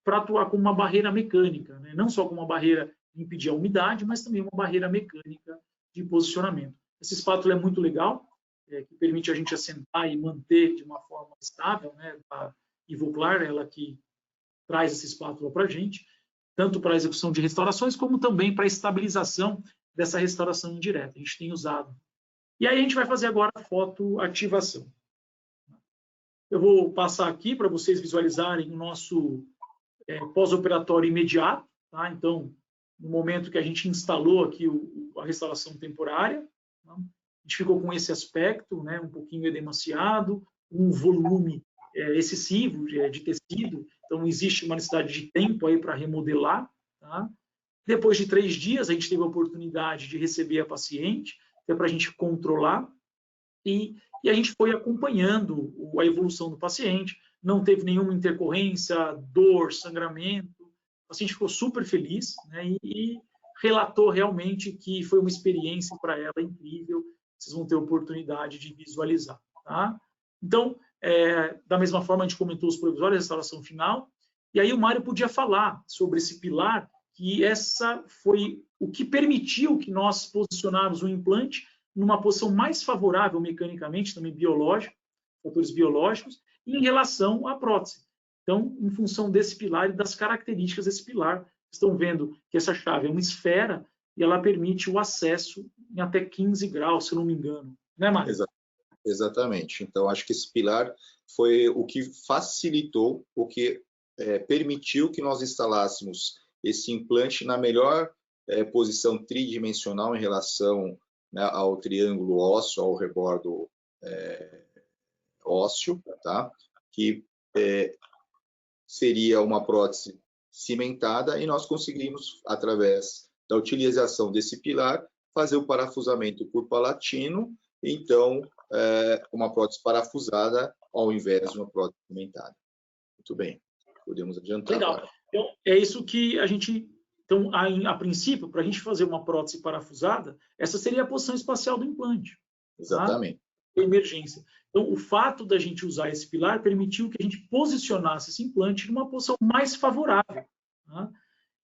para atuar como uma barreira mecânica, né? Não só como uma barreira de impedir a umidade, mas também uma barreira mecânica de posicionamento. Essa espátula é muito legal, que permite a gente assentar e manter de uma forma estável, né? A Ivoclar, ela que traz essa espátula para a gente, tanto para a execução de restaurações, como também para a estabilização dessa restauração indireta. A gente tem usado. E aí a gente vai fazer agora a fotoativação. Eu vou passar aqui para vocês visualizarem o nosso pós-operatório imediato. Tá? Então, no momento que a gente instalou aqui a restauração temporária, tá? A gente ficou com esse aspecto, né? Um pouquinho edemaciado, um volume excessivo de tecido, então existe uma necessidade de tempo aí para remodelar. Tá? Depois de 3 dias, a gente teve a oportunidade de receber a paciente, até para a gente controlar, e a gente foi acompanhando a evolução do paciente, não teve nenhuma intercorrência, dor, sangramento, o paciente ficou super feliz, né, e relatou realmente que foi uma experiência para ela incrível, vocês vão ter a oportunidade de visualizar. Tá? Então, da mesma forma, a gente comentou os provisórios, a restauração final, e aí o Mário podia falar sobre esse pilar, que essa foi o que permitiu que nós posicionarmos o implante numa posição mais favorável mecanicamente, também biológico, fatores biológicos, em relação à prótese. Então, em função desse pilar e das características desse pilar, vocês estão vendo que essa chave é uma esfera e ela permite o acesso em até 15 graus, se eu não me engano. Né, Mário? Exatamente. Então, acho que esse pilar foi o que facilitou, o que permitiu que nós instalássemos esse implante na melhor posição tridimensional em relação né, ao triângulo ósseo, ao redor do ósseo, tá? Que seria uma prótese cimentada, e nós conseguimos, através da utilização desse pilar, fazer o parafusamento por palatino, então uma prótese parafusada ao invés de uma prótese cimentada. Muito bem, podemos adiantar. Legal. Agora. Então, é isso que a gente... Então, a princípio, para a gente fazer uma prótese parafusada, essa seria a posição espacial do implante. Exatamente. Tá? Emergência. Então, o fato da gente usar esse pilar permitiu que a gente posicionasse esse implante numa posição mais favorável. Tá?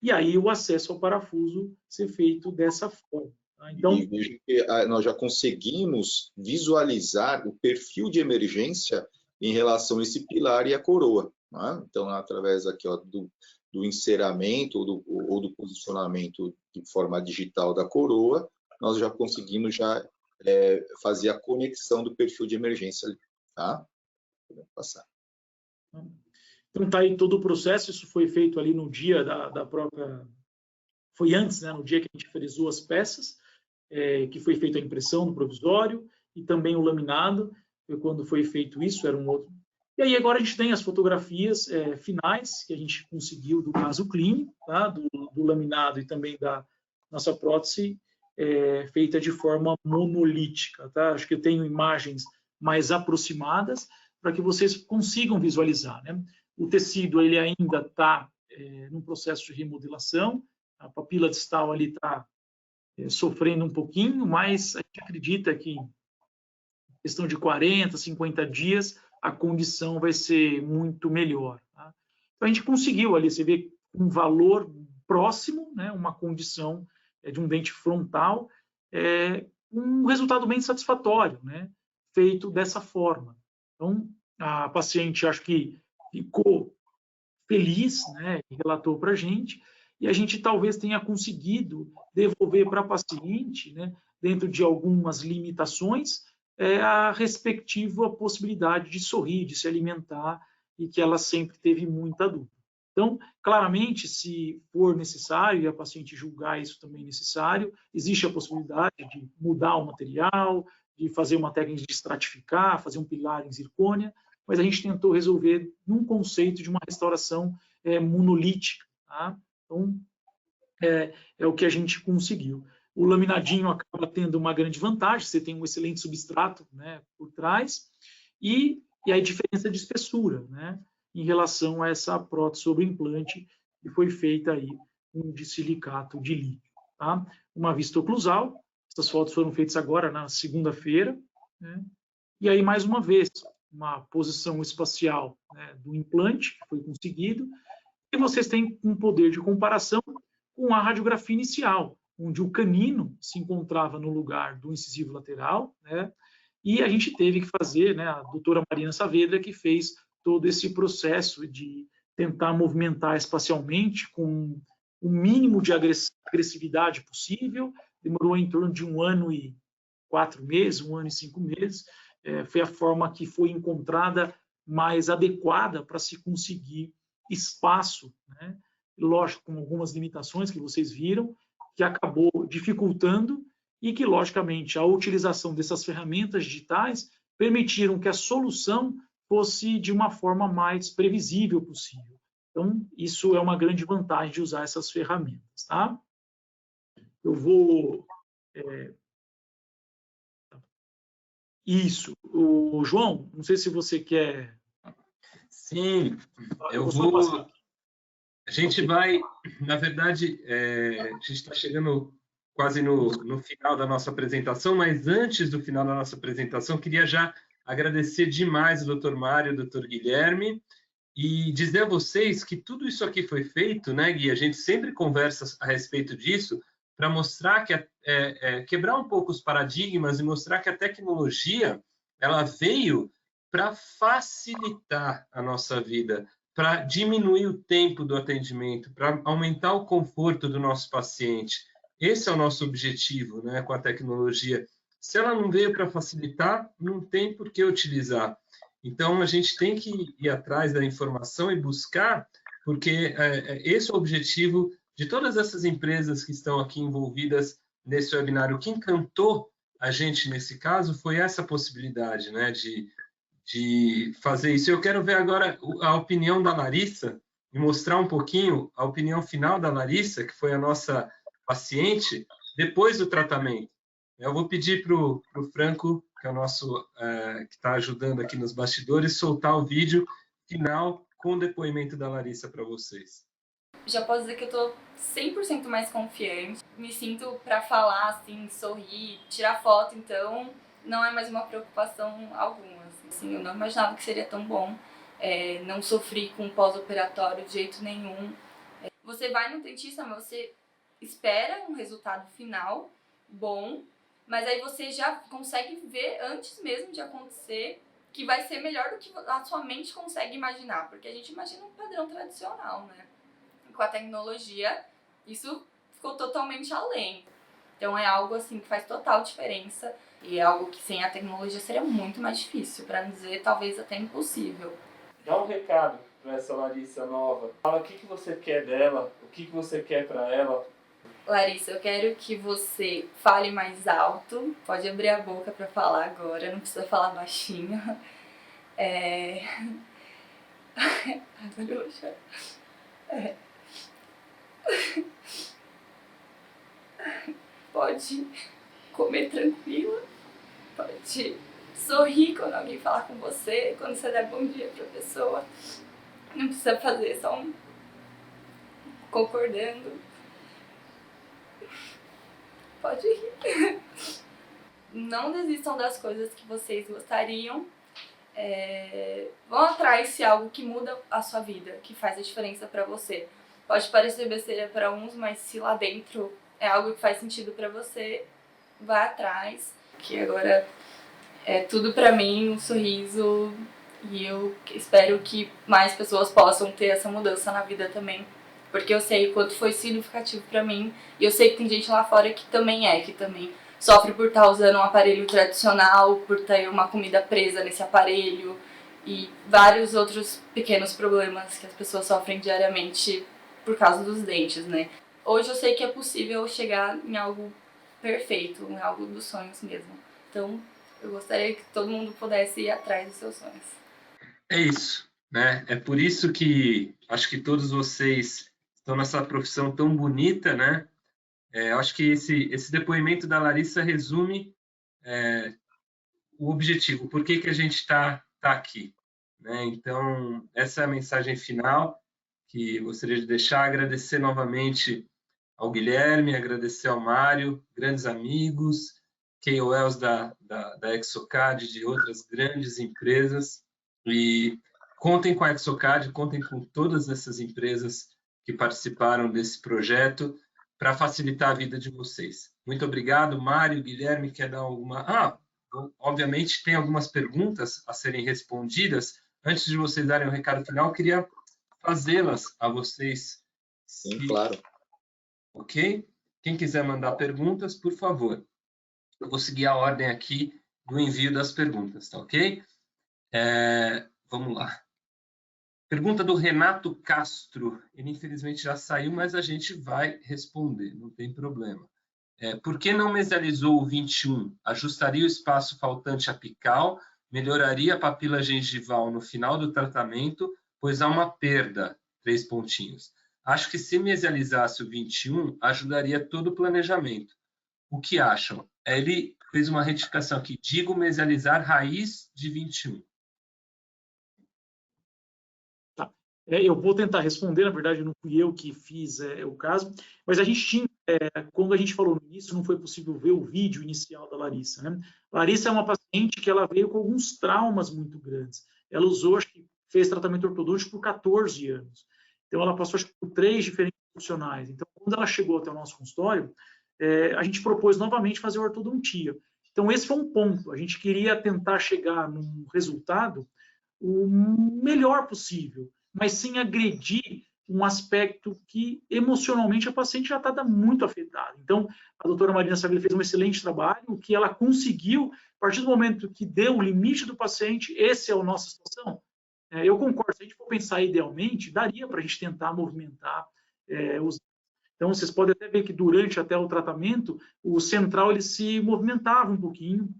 E aí o acesso ao parafuso ser feito dessa forma. Tá? Então, e veja que nós já conseguimos visualizar o perfil de emergência em relação a esse pilar e a coroa. Né? Então, através aqui, ó, do enceramento ou do posicionamento de forma digital da coroa, nós já conseguimos fazer a conexão do perfil de emergência ali, tá? Podemos passar. Então está aí todo o processo. Isso foi feito ali no dia da própria... Foi antes, né? No dia que a gente frisou as peças, que foi feita a impressão do provisório e também o laminado. Foi quando foi feito isso, era um outro. E aí agora a gente tem as fotografias finais que a gente conseguiu do caso clínico, tá? do laminado e também da nossa prótese feita de forma monolítica. Tá? Acho que eu tenho imagens mais aproximadas para que vocês consigam visualizar. Né? O tecido ele ainda está num processo de remodelação, a papila distal ali está sofrendo um pouquinho, mas a gente acredita que em questão de 40, 50 dias a condição vai ser muito melhor. Tá? Então, a gente conseguiu ali, você vê um valor próximo, né, uma condição de um dente frontal, um resultado bem satisfatório, né, feito dessa forma. Então, a paciente, acho que ficou feliz, né, e relatou para a gente, e a gente talvez tenha conseguido devolver para a paciente, né, dentro de algumas limitações, a respectiva possibilidade de sorrir, de se alimentar, e que ela sempre teve muita dúvida. Então, claramente, se for necessário, e a paciente julgar isso também necessário, existe a possibilidade de mudar o material, de fazer uma técnica de estratificar, fazer um pilar em zircônia, mas a gente tentou resolver num conceito de uma restauração monolítica. Tá? Então, é o que a gente conseguiu. O laminadinho acaba tendo uma grande vantagem, você tem um excelente substrato, né, por trás, e a diferença de espessura, né, em relação a essa prótese sobre implante que foi feita aí de silicato de lítio. Tá? Uma vista oclusal, essas fotos foram feitas agora na segunda-feira, né, e aí mais uma vez, uma posição espacial, né, do implante que foi conseguido, e vocês têm um poder de comparação com a radiografia inicial, onde o canino se encontrava no lugar do incisivo lateral, né? E a gente teve que fazer, né, a doutora Marina Saavedra, que fez todo esse processo de tentar movimentar espacialmente com o mínimo de agressividade possível, demorou em torno de 1 ano e 4 meses, 1 ano e 5 meses, foi a forma que foi encontrada mais adequada para se conseguir espaço, né? Lógico, com algumas limitações que vocês viram, que acabou dificultando e que, logicamente, a utilização dessas ferramentas digitais permitiram que a solução fosse de uma forma mais previsível possível. Então, isso é uma grande vantagem de usar essas ferramentas. Tá? Eu vou... Isso. O João, não sei se você quer... Sim, eu vou... A gente vai, na verdade, a gente está chegando quase no final da nossa apresentação, mas antes do final da nossa apresentação, queria já agradecer demais o Dr. Mário e o Dr. Guilherme e dizer a vocês que tudo isso aqui foi feito, né, Gui? A gente sempre conversa a respeito disso para mostrar que quebrar um pouco os paradigmas e mostrar que a tecnologia ela veio para facilitar a nossa vida, para diminuir o tempo do atendimento, para aumentar o conforto do nosso paciente. Esse é o nosso objetivo, né, com a tecnologia. Se ela não veio para facilitar, não tem por que utilizar. Então, a gente tem que ir atrás da informação e buscar, porque esse é o objetivo de todas essas empresas que estão aqui envolvidas nesse webinar. O que encantou a gente, nesse caso, foi essa possibilidade, né, de fazer isso. Eu quero ver agora a opinião da Larissa e mostrar um pouquinho a opinião final da Larissa, que foi a nossa paciente, depois do tratamento. Eu vou pedir para o Franco, que é o nosso que está ajudando aqui nos bastidores, soltar o vídeo final com o depoimento da Larissa para vocês. Já posso dizer que eu tô 100% mais confiante. Me sinto para falar, assim, sorrir, tirar foto, então não é mais uma preocupação alguma. Assim, eu não imaginava que seria tão bom. Não sofri com pós-operatório de jeito nenhum. Você vai no dentista, mas você espera um resultado final bom, mas aí você já consegue ver antes mesmo de acontecer que vai ser melhor do que a sua mente consegue imaginar, porque a gente imagina um padrão tradicional, né? Com a tecnologia, isso ficou totalmente além. Então é algo assim que faz total diferença e é algo que sem a tecnologia seria muito mais difícil, para não dizer talvez até impossível. Dá um recado para essa Larissa nova. Fala o que você quer dela, o que você quer para ela. Larissa, eu quero que você fale mais alto, pode abrir a boca para falar agora, não precisa falar baixinho. Agora eu vou chorar. Pode comer tranquila, pode sorrir quando alguém falar com você, quando você der bom dia pra pessoa. Não precisa fazer só um concordando. Pode rir. Não desistam das coisas que vocês gostariam. Vão atrás se algo que muda a sua vida, que faz a diferença pra você. Pode parecer besteira para uns, mas se lá dentro é algo que faz sentido para você, vá atrás. Que agora é tudo para mim, um sorriso, e eu espero que mais pessoas possam ter essa mudança na vida também, porque eu sei o quanto foi significativo para mim, e eu sei que tem gente lá fora que também sofre por estar usando um aparelho tradicional, por ter uma comida presa nesse aparelho, e vários outros pequenos problemas que as pessoas sofrem diariamente por causa dos dentes, né? Hoje eu sei que é possível chegar em algo perfeito, em algo dos sonhos mesmo. Então, eu gostaria que todo mundo pudesse ir atrás dos seus sonhos. É isso, né? É por isso que acho que todos vocês estão nessa profissão tão bonita, né? Acho que esse depoimento da Larissa resume o objetivo, por que a gente está aqui, né? Então, essa é a mensagem final que gostaria de deixar, agradecer novamente ao Guilherme, agradecer ao Mário, grandes amigos, KOLs da Exocad, de outras grandes empresas, e contem com a Exocad, contem com todas essas empresas que participaram desse projeto para facilitar a vida de vocês. Muito obrigado, Mário. Guilherme, quer dar alguma... obviamente tem algumas perguntas a serem respondidas. Antes de vocês darem o recado final, eu queria fazê-las a vocês. Sim, claro. Ok? Quem quiser mandar perguntas, por favor. Eu vou seguir a ordem aqui do envio das perguntas, tá ok? Vamos lá. Pergunta do Renato Castro. Ele, infelizmente, já saiu, mas a gente vai responder, não tem problema. Por que não mesializou o 21? Ajustaria o espaço faltante apical, melhoraria a papila gengival no final do tratamento, pois há uma perda, 3 pontinhos. Acho que se mesializasse o 21, ajudaria todo o planejamento. O que acham? Ele fez uma retificação aqui. Digo mesializar raiz de 21. Tá. Eu vou tentar responder, na verdade não fui eu que fiz o caso, mas a gente tinha, quando a gente falou no início, não foi possível ver o vídeo inicial da Larissa, né? Larissa é uma paciente que ela veio com alguns traumas muito grandes. Ela usou, acho que fez tratamento ortodôntico por 14 anos. Então, ela passou, acho que, por 3 diferentes profissionais. Então, quando ela chegou até o nosso consultório, a gente propôs novamente fazer ortodontia. Então, esse foi um ponto. A gente queria tentar chegar num resultado o melhor possível, mas sem agredir um aspecto que, emocionalmente, a paciente já está muito afetada. Então, a doutora Marina Saville fez um excelente trabalho, o que ela conseguiu, a partir do momento que deu o limite do paciente, essa é a nossa situação. Eu concordo, se a gente for pensar idealmente, daria para a gente tentar movimentar os... Então, vocês podem até ver que durante até o tratamento, o central ele se movimentava um pouquinho,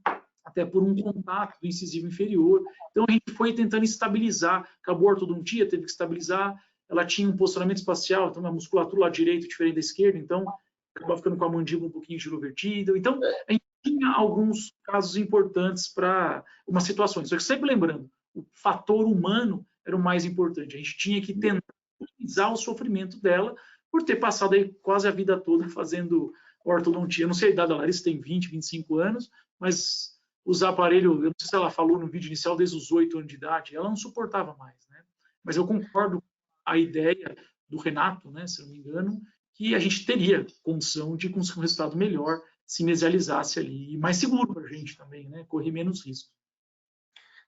até por um contato do incisivo inferior. Então, a gente foi tentando estabilizar. Acabou a ortodontia, teve que estabilizar. Ela tinha um posicionamento espacial, então a musculatura lá direito diferente da esquerda, então acabava ficando com a mandíbula um pouquinho girovertida. Então, a gente tinha alguns casos importantes para umas situações. Só que sempre lembrando, o fator humano era o mais importante. A gente tinha que tentar minimizar o sofrimento dela por ter passado aí quase a vida toda fazendo ortodontia. Eu não sei a idade da Larissa, tem 20, 25 anos, mas usar aparelho, eu não sei se ela falou no vídeo inicial, desde os 8 anos de idade, ela não suportava mais, né? Mas eu concordo com a ideia do Renato, né, se eu não me engano, que a gente teria condição de conseguir um resultado melhor se mesializasse ali, e mais seguro para a gente também, né, correr menos risco.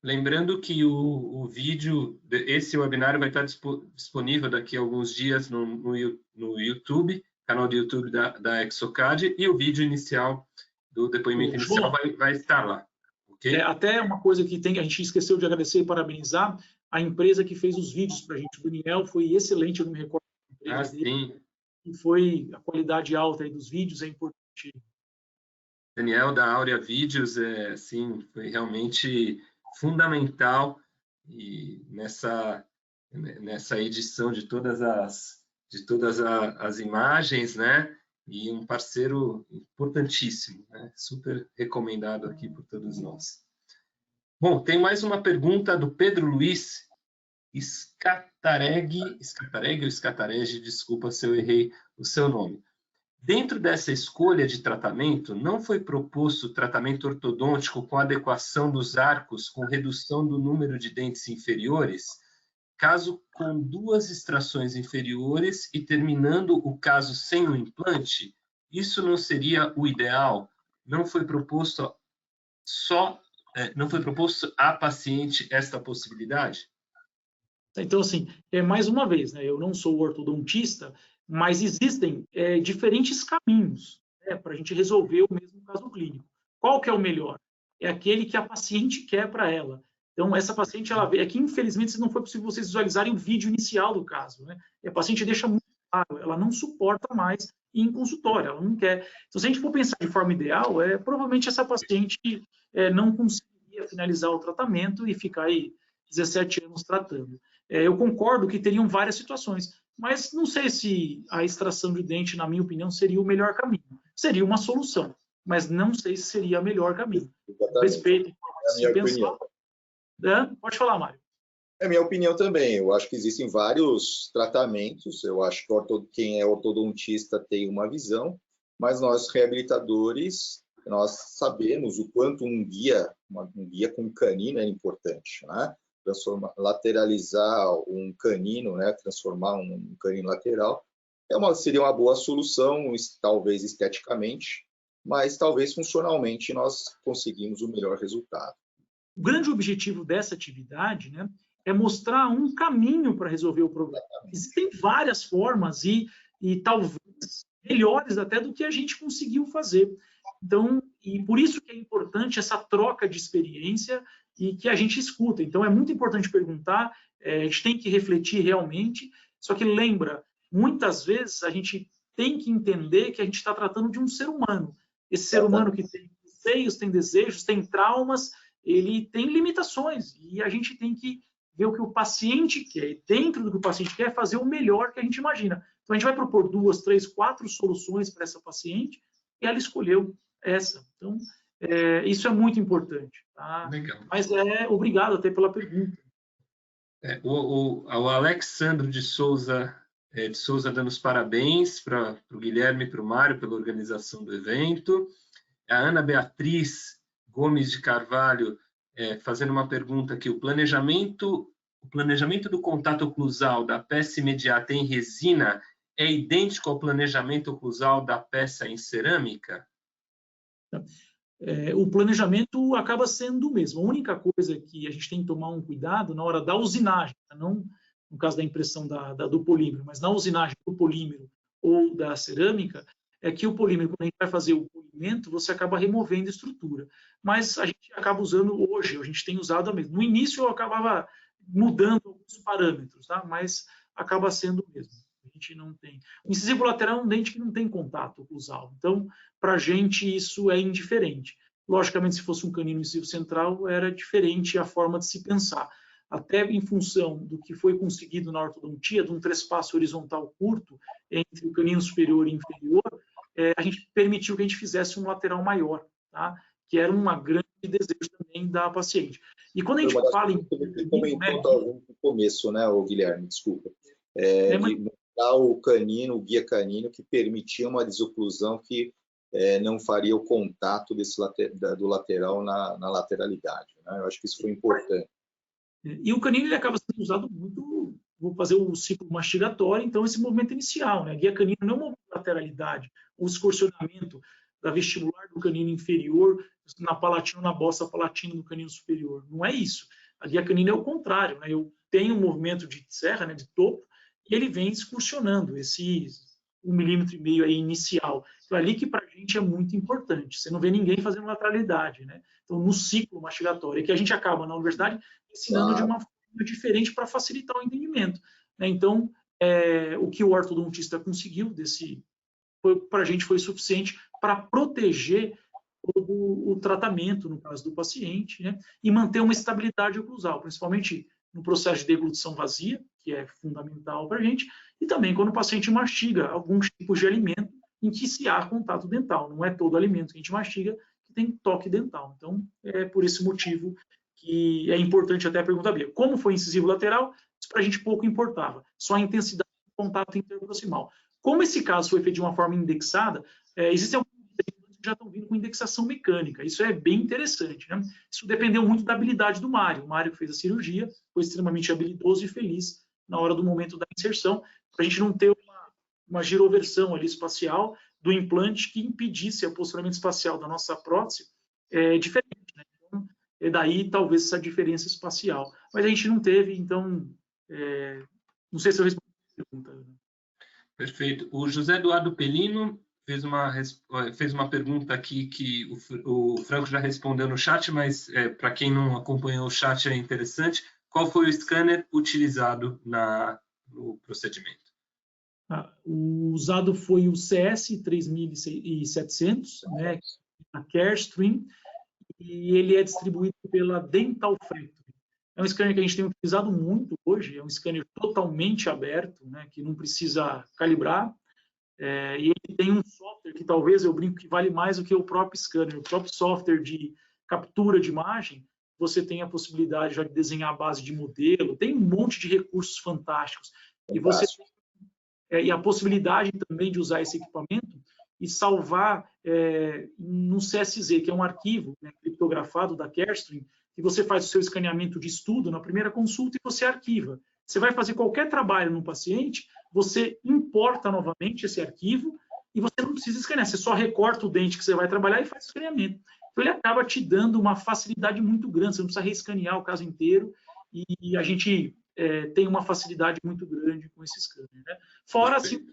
Lembrando que o vídeo, esse webinário vai estar disponível daqui a alguns dias no YouTube, canal do YouTube da Exocad, e o vídeo inicial do depoimento inicial vai estar lá. Okay? Até uma coisa que a gente esqueceu de agradecer e parabenizar, a empresa que fez os vídeos para a gente, o Daniel, foi excelente, eu não me recordo da empresa dele, sim. E foi a qualidade alta aí dos vídeos, é importante. Daniel, da Áurea Vídeos, assim, foi realmente fundamental e nessa edição de todas as imagens, né? E um parceiro importantíssimo, né? Super recomendado aqui por todos nós. Bom, tem mais uma pergunta do Pedro Luiz Scatareg, desculpa se eu errei o seu nome. Dentro dessa escolha de tratamento, não foi proposto tratamento ortodôntico com adequação dos arcos, com redução do número de dentes inferiores? Caso com 2 extrações inferiores e terminando o caso sem o implante, isso não seria o ideal? Não foi proposto à paciente esta possibilidade? Então, assim, mais uma vez, né, eu não sou ortodontista, mas existem diferentes caminhos, né, para a gente resolver o mesmo caso clínico. Qual que é o melhor? É aquele que a paciente quer para ela. Então, essa paciente, ela vê, que infelizmente não foi possível vocês visualizarem o vídeo inicial do caso, né? E a paciente deixa muito claro, ela não suporta mais ir em consultório, ela não quer. Então, se a gente for pensar de forma ideal, provavelmente essa paciente não conseguiria finalizar o tratamento e ficar aí 17 anos tratando. Eu concordo que teriam várias situações, mas não sei se a extração de dente, na minha opinião, seria o melhor caminho. Seria uma solução, mas não sei se seria o melhor caminho. Respeito. É a minha opinião. Pode falar, Mário. É a minha opinião também. Eu acho que existem vários tratamentos. Eu acho que quem é ortodontista tem uma visão, mas nós, reabilitadores, nós sabemos o quanto um guia com canino é importante, né? Lateralizar um canino, né? Transformar um canino lateral, seria uma boa solução, talvez esteticamente, mas talvez funcionalmente nós conseguimos o melhor resultado. O grande objetivo dessa atividade, né, é mostrar um caminho para resolver o problema. Existem várias formas e talvez melhores até do que a gente conseguiu fazer. Então, e por isso que é importante essa troca de experiência e que a gente escuta. Então, é muito importante perguntar, a gente tem que refletir realmente, só que lembra, muitas vezes a gente tem que entender que a gente está tratando de um ser humano. Esse ser humano que tem anseios, tem desejos, tem traumas, ele tem limitações e a gente tem que ver o que o paciente quer e dentro do que o paciente quer fazer o melhor que a gente imagina. Então a gente vai propor 2, 3, 4 soluções para essa paciente e ela escolheu essa. Então isso é muito importante. Tá? Legal. Mas obrigado até pela pergunta. O Alexandro de Souza dando os parabéns para o Guilherme e para o Mário pela organização do evento. A Ana Beatriz Gomes de Carvalho fazendo uma pergunta aqui. O planejamento do contato oclusal da peça imediata em resina é idêntico ao planejamento oclusal da peça em cerâmica? O planejamento acaba sendo o mesmo. A única coisa que a gente tem que tomar um cuidado na hora da usinagem, não no caso da impressão do polímero, mas na usinagem do polímero ou da cerâmica, é que o polímero, quando a gente vai fazer o polimento, você acaba removendo a estrutura. Mas a gente acaba usando hoje, a gente tem usado a mesma. No início eu acabava mudando alguns parâmetros, tá? Mas acaba sendo o mesmo. A gente não tem. O incisivo lateral é um dente que não tem contato oclusal, então, para a gente, isso é indiferente. Logicamente, se fosse um canino incisivo central, era diferente a forma de se pensar. Até em função do que foi conseguido na ortodontia, de um trespasso horizontal curto entre o canino superior e inferior, a gente permitiu que a gente fizesse um lateral maior, tá? Que era um grande desejo também da paciente. E quando a gente fala em... Você comentou no começo, né, Guilherme, desculpa, de mudar o canino, o guia canino, que permitia uma desoclusão que não faria o contato do lateral na lateralidade, né? Eu acho que isso foi importante. E o canino ele acaba sendo usado muito, vou fazer o ciclo mastigatório, então esse movimento inicial, né? A guia canino não é uma lateralidade, o excursionamento da vestibular do canino inferior na palatina, na bossa palatina do canino superior. Não é isso. A guia canino é o contrário, né? Eu tenho um movimento de serra, né, de topo, e ele vem excursionando esse 1,5 milímetro aí inicial. Então, ali que para a gente é muito importante. Você não vê ninguém fazendo lateralidade, né? Então, no ciclo mastigatório, é que a gente acaba na universidade ensinando de uma forma diferente para facilitar o entendimento, né? Então, o que o ortodontista conseguiu para a gente foi suficiente para proteger todo o tratamento, no caso do paciente, né? E manter uma estabilidade oclusal, principalmente no processo de deglutição vazia, que é fundamental para a gente, e também quando o paciente mastiga alguns tipos de alimento em que se há contato dental. Não é todo alimento que a gente mastiga que tem toque dental. Então, é por esse motivo que é importante até a pergunta B. Como foi incisivo lateral? Isso para a gente pouco importava. Só a intensidade do contato interproximal. Como esse caso foi feito de uma forma indexada, existem alguns que já estão vindo com indexação mecânica. Isso é bem interessante, né? Isso dependeu muito da habilidade do Mário. O Mário fez a cirurgia, foi extremamente habilidoso e feliz na hora do momento da inserção, para a gente não ter uma giroversão ali espacial do implante que impedisse o posicionamento espacial da nossa prótese diferente, né? Então, daí talvez essa diferença espacial. Mas a gente não teve, então, não sei se eu respondi a pergunta. Perfeito. O José Eduardo Pelino fez uma pergunta aqui que o Franco já respondeu no chat, mas para quem não acompanhou o chat é interessante. Qual foi o scanner utilizado no procedimento? O usado foi o CS3700, né, a Carestream, e ele é distribuído pela Dental Factory. É um scanner que a gente tem utilizado muito hoje, é um scanner totalmente aberto, né, que não precisa calibrar, e ele tem um software que talvez eu brinco que vale mais do que o próprio scanner. O próprio software de captura de imagem, você tem a possibilidade já de desenhar a base de modelo, tem um monte de recursos fantásticos. E a possibilidade também de usar esse equipamento e salvar no CSZ, que é um arquivo, né, criptografado da Carestream, que você faz o seu escaneamento de estudo na primeira consulta e você arquiva. Você vai fazer qualquer trabalho no paciente, você importa novamente esse arquivo e você não precisa escanear, você só recorta o dente que você vai trabalhar e faz o escaneamento. Então, ele acaba te dando uma facilidade muito grande, você não precisa reescanear o caso inteiro e a gente tem uma facilidade muito grande com esse scanner, né? Fora, assim,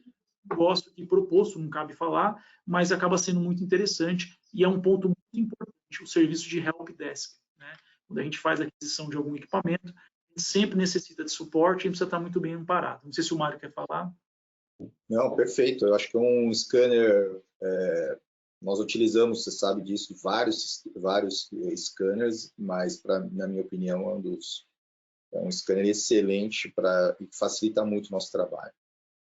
gosto que proposto, não cabe falar, mas acaba sendo muito interessante e é um ponto muito importante, o serviço de help desk, né? Quando a gente faz a aquisição de algum equipamento, sempre necessita de suporte e precisa estar muito bem amparado. Não sei se o Mário quer falar. Não, perfeito. Eu acho que é um scanner, nós utilizamos, você sabe disso, vários scanners, mas, na minha opinião, é um scanner excelente e facilita muito o nosso trabalho.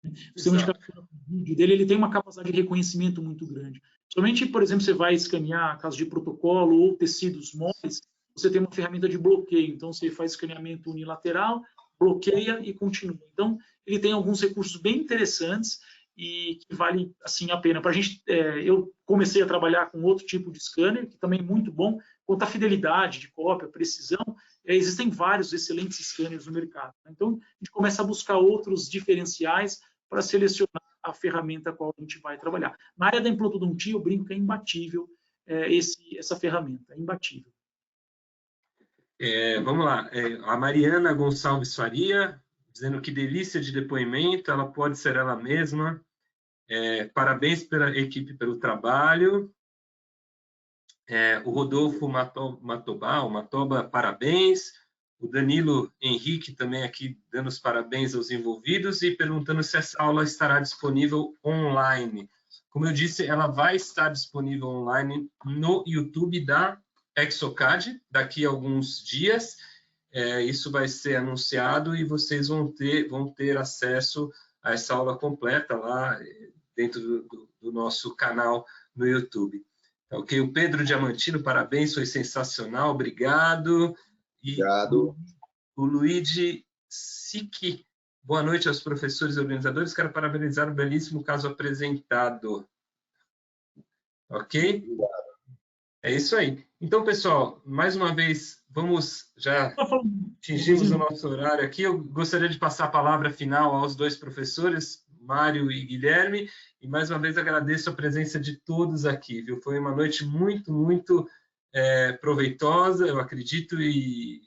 O sistema de captura de vídeo dele, ele tem uma capacidade de reconhecimento muito grande. Somente, por exemplo, você vai escanear casos de protocolo ou tecidos moles, você tem uma ferramenta de bloqueio. Então, você faz escaneamento unilateral, bloqueia e continua. Então, ele tem alguns recursos bem interessantes e que vale assim a pena. Para a gente, eu comecei a trabalhar com outro tipo de scanner, que também é muito bom, quanto à fidelidade de cópia, precisão. Existem vários excelentes scanners no mercado. Então, a gente começa a buscar outros diferenciais para selecionar a ferramenta a qual a gente vai trabalhar. Na área da implantodontia, eu brinco que é imbatível essa ferramenta, é imbatível. Vamos lá, a Mariana Gonçalves Faria, dizendo que delícia de depoimento, ela pode ser ela mesma. Parabéns pela equipe pelo trabalho. O Rodolfo Matoba, parabéns. O Danilo Henrique também aqui dando os parabéns aos envolvidos e perguntando se essa aula estará disponível online. Como eu disse, ela vai estar disponível online no YouTube da Exocad daqui a alguns dias. Isso vai ser anunciado e vocês vão ter acesso a essa aula completa lá dentro do nosso canal no YouTube. Ok, o Pedro Diamantino, parabéns, foi sensacional, obrigado. Obrigado. O Luigi Siki, boa noite aos professores e organizadores, quero parabenizar o belíssimo caso apresentado. Ok? Obrigado. É isso aí. Então, pessoal, mais uma vez, já atingimos o nosso horário aqui. Eu gostaria de passar a palavra final aos dois professores, Mário e Guilherme, e mais uma vez agradeço a presença de todos aqui, viu? Foi uma noite muito, muito proveitosa, eu acredito, e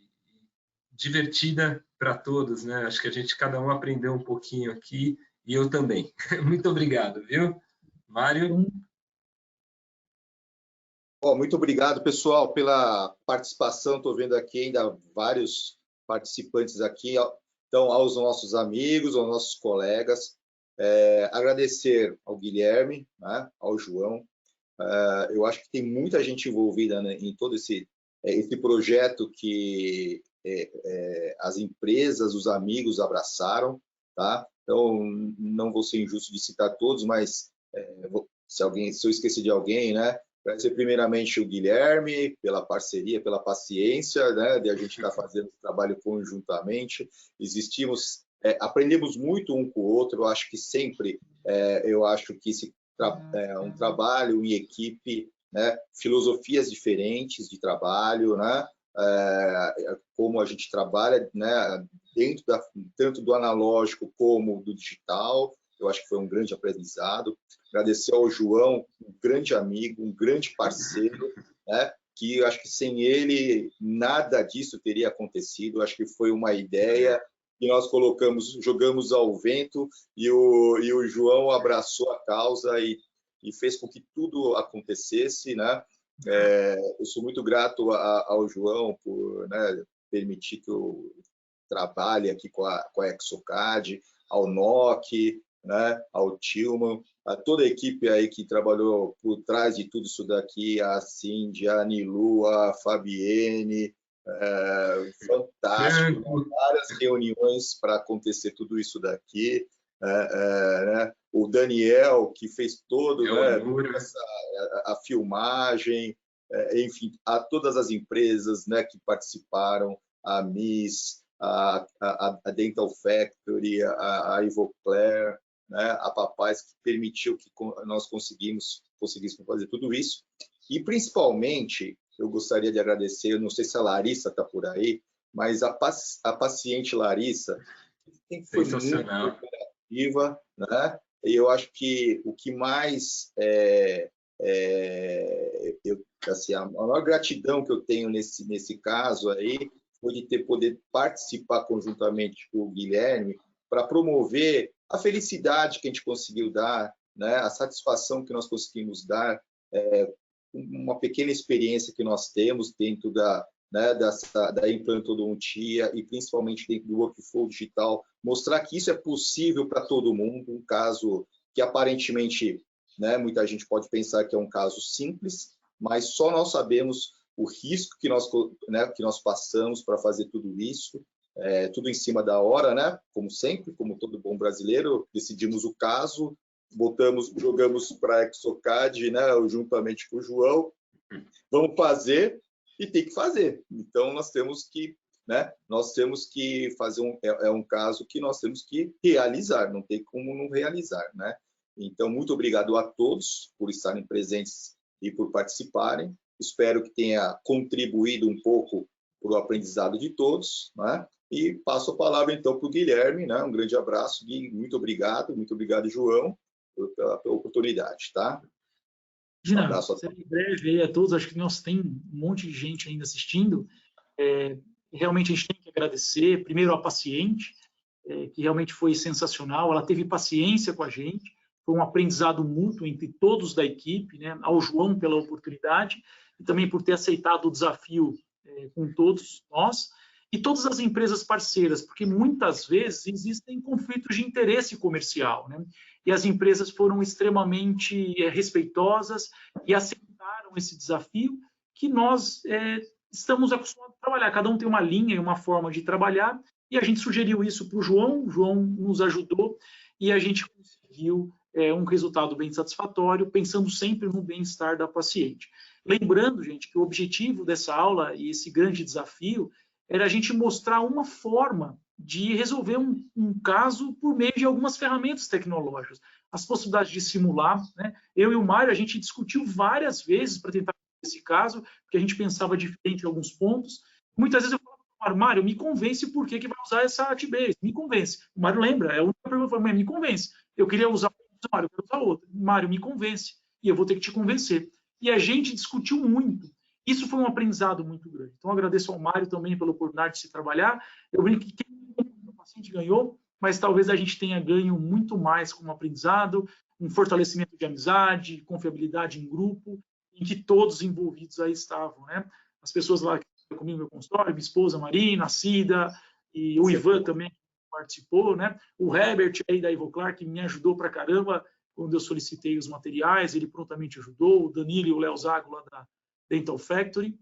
divertida para todos, né? Acho que cada um aprendeu um pouquinho aqui, e eu também. Muito obrigado, viu? Mário? Muito obrigado, pessoal, pela participação. Estou vendo aqui ainda vários participantes aqui. Então, aos nossos amigos, aos nossos colegas, agradecer ao Guilherme, né, ao João. Eu acho que tem muita gente envolvida, né, em todo esse projeto que as empresas, os amigos abraçaram, tá? Então, não vou ser injusto de citar todos, mas se eu esquecer de alguém, né? Agradecer primeiramente o Guilherme pela parceria, pela paciência, né, de a gente estar fazendo o trabalho conjuntamente. Aprendemos muito um com o outro. Eu acho que sempre, um trabalho em equipe, né, filosofias diferentes de trabalho, né, como a gente trabalha, né, dentro tanto do analógico como do digital. Eu acho que foi um grande aprendizado. Agradecer ao João, um grande amigo, um grande parceiro, né? Que eu acho que sem ele nada disso teria acontecido. Eu acho que foi uma ideia que nós jogamos ao vento e o João abraçou a causa e fez com que tudo acontecesse, né? Eu sou muito grato ao João por, né, permitir que eu trabalhe aqui com a Exocad, ao NOC, né, ao Tilman, a toda a equipe aí que trabalhou por trás de tudo isso daqui, a Cindy, a Nilu, a Fabienne, fantástico, né? Várias reuniões para acontecer tudo isso daqui, né? O Daniel, que fez a filmagem, enfim, a todas as empresas, né, que participaram, a Miss, a Dental Factory, a Ivoclair, né, a Papais, que permitiu que nós conseguíssemos fazer tudo isso. E, principalmente, eu gostaria de agradecer, eu não sei se a Larissa está por aí, mas a paciente Larissa, que foi muito cooperativa, né? E eu acho que o que mais a maior gratidão que eu tenho nesse caso aí foi de poder participar conjuntamente com o Guilherme para promover a felicidade que a gente conseguiu dar, né? A satisfação que nós conseguimos dar, uma pequena experiência que nós temos dentro da implantodontia e principalmente dentro do workflow digital, mostrar que isso é possível para todo mundo, um caso que aparentemente, né, muita gente pode pensar que é um caso simples, mas só nós sabemos o risco que nós passamos para fazer tudo isso, tudo em cima da hora, né? Como sempre, como todo bom brasileiro, decidimos o caso, jogamos para a Exocad, né, juntamente com o João, vamos fazer e tem que fazer. Então, nós temos que fazer um caso que nós temos que realizar, não tem como não realizar, né? Então, muito obrigado a todos por estarem presentes e por participarem. Espero que tenha contribuído um pouco para o aprendizado de todos, né? E passo a palavra, então, para o Guilherme, né? Um grande abraço, Gui, muito obrigado, João, pela oportunidade, tá? Gina, em breve a todos, acho que nós tem um monte de gente ainda assistindo. Realmente a gente tem que agradecer, primeiro a paciente, que realmente foi sensacional, ela teve paciência com a gente, foi um aprendizado mútuo entre todos da equipe, né? Ao João pela oportunidade e também por ter aceitado o desafio com todos nós. e todas as empresas parceiras, porque muitas vezes existem conflitos de interesse comercial, né? E as empresas foram extremamente respeitosas e aceitaram esse desafio que nós estamos acostumados a trabalhar. Cada um tem uma linha e uma forma de trabalhar, e a gente sugeriu isso para o João nos ajudou, e a gente conseguiu um resultado bem satisfatório, pensando sempre no bem-estar da paciente. Lembrando, gente, que o objetivo dessa aula e esse grande desafio era a gente mostrar uma forma de resolver um caso por meio de algumas ferramentas tecnológicas. As possibilidades de simular, né? Eu e o Mário, a gente discutiu várias vezes para tentar esse caso, porque a gente pensava diferente em alguns pontos. Muitas vezes eu falava, Mário, me convence por que vai usar essa AtBase, me convence. O Mário lembra, é a única pergunta que eu falei, me convence. Eu queria usar Mário, eu quero usar outra. Mário, me convence. E eu vou ter que te convencer. E a gente discutiu muito. Isso foi um aprendizado muito grande. Então, agradeço ao Mário também pela oportunidade de se trabalhar. Eu vi que o paciente ganhou, mas talvez a gente tenha ganho muito mais como aprendizado, um fortalecimento de amizade, confiabilidade em grupo, em que todos os envolvidos aí estavam, né? As pessoas lá que estão comigo no meu consultório, minha esposa Marina, a Cida, e o Ivan também participou, né? O Herbert aí da Ivoclar, que me ajudou pra caramba quando eu solicitei os materiais, ele prontamente ajudou, o Danilo e o Léo Zago lá da Dental Factory.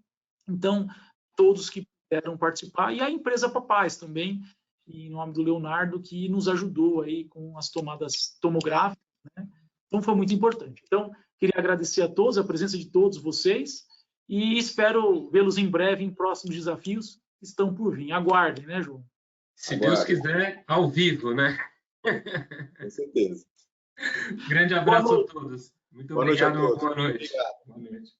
Então, todos que puderam participar, e a empresa Papais também, em nome do Leonardo, que nos ajudou aí com as tomadas tomográficas, né? Então, foi muito importante. Então, queria agradecer a todos, a presença de todos vocês, e espero vê-los em breve em próximos desafios que estão por vir. Aguardem, né, João? Se Deus quiser, ao vivo, né? Com certeza. Grande abraço a todos. Muito obrigado. Boa noite a todos. Boa noite. Obrigado. Boa noite.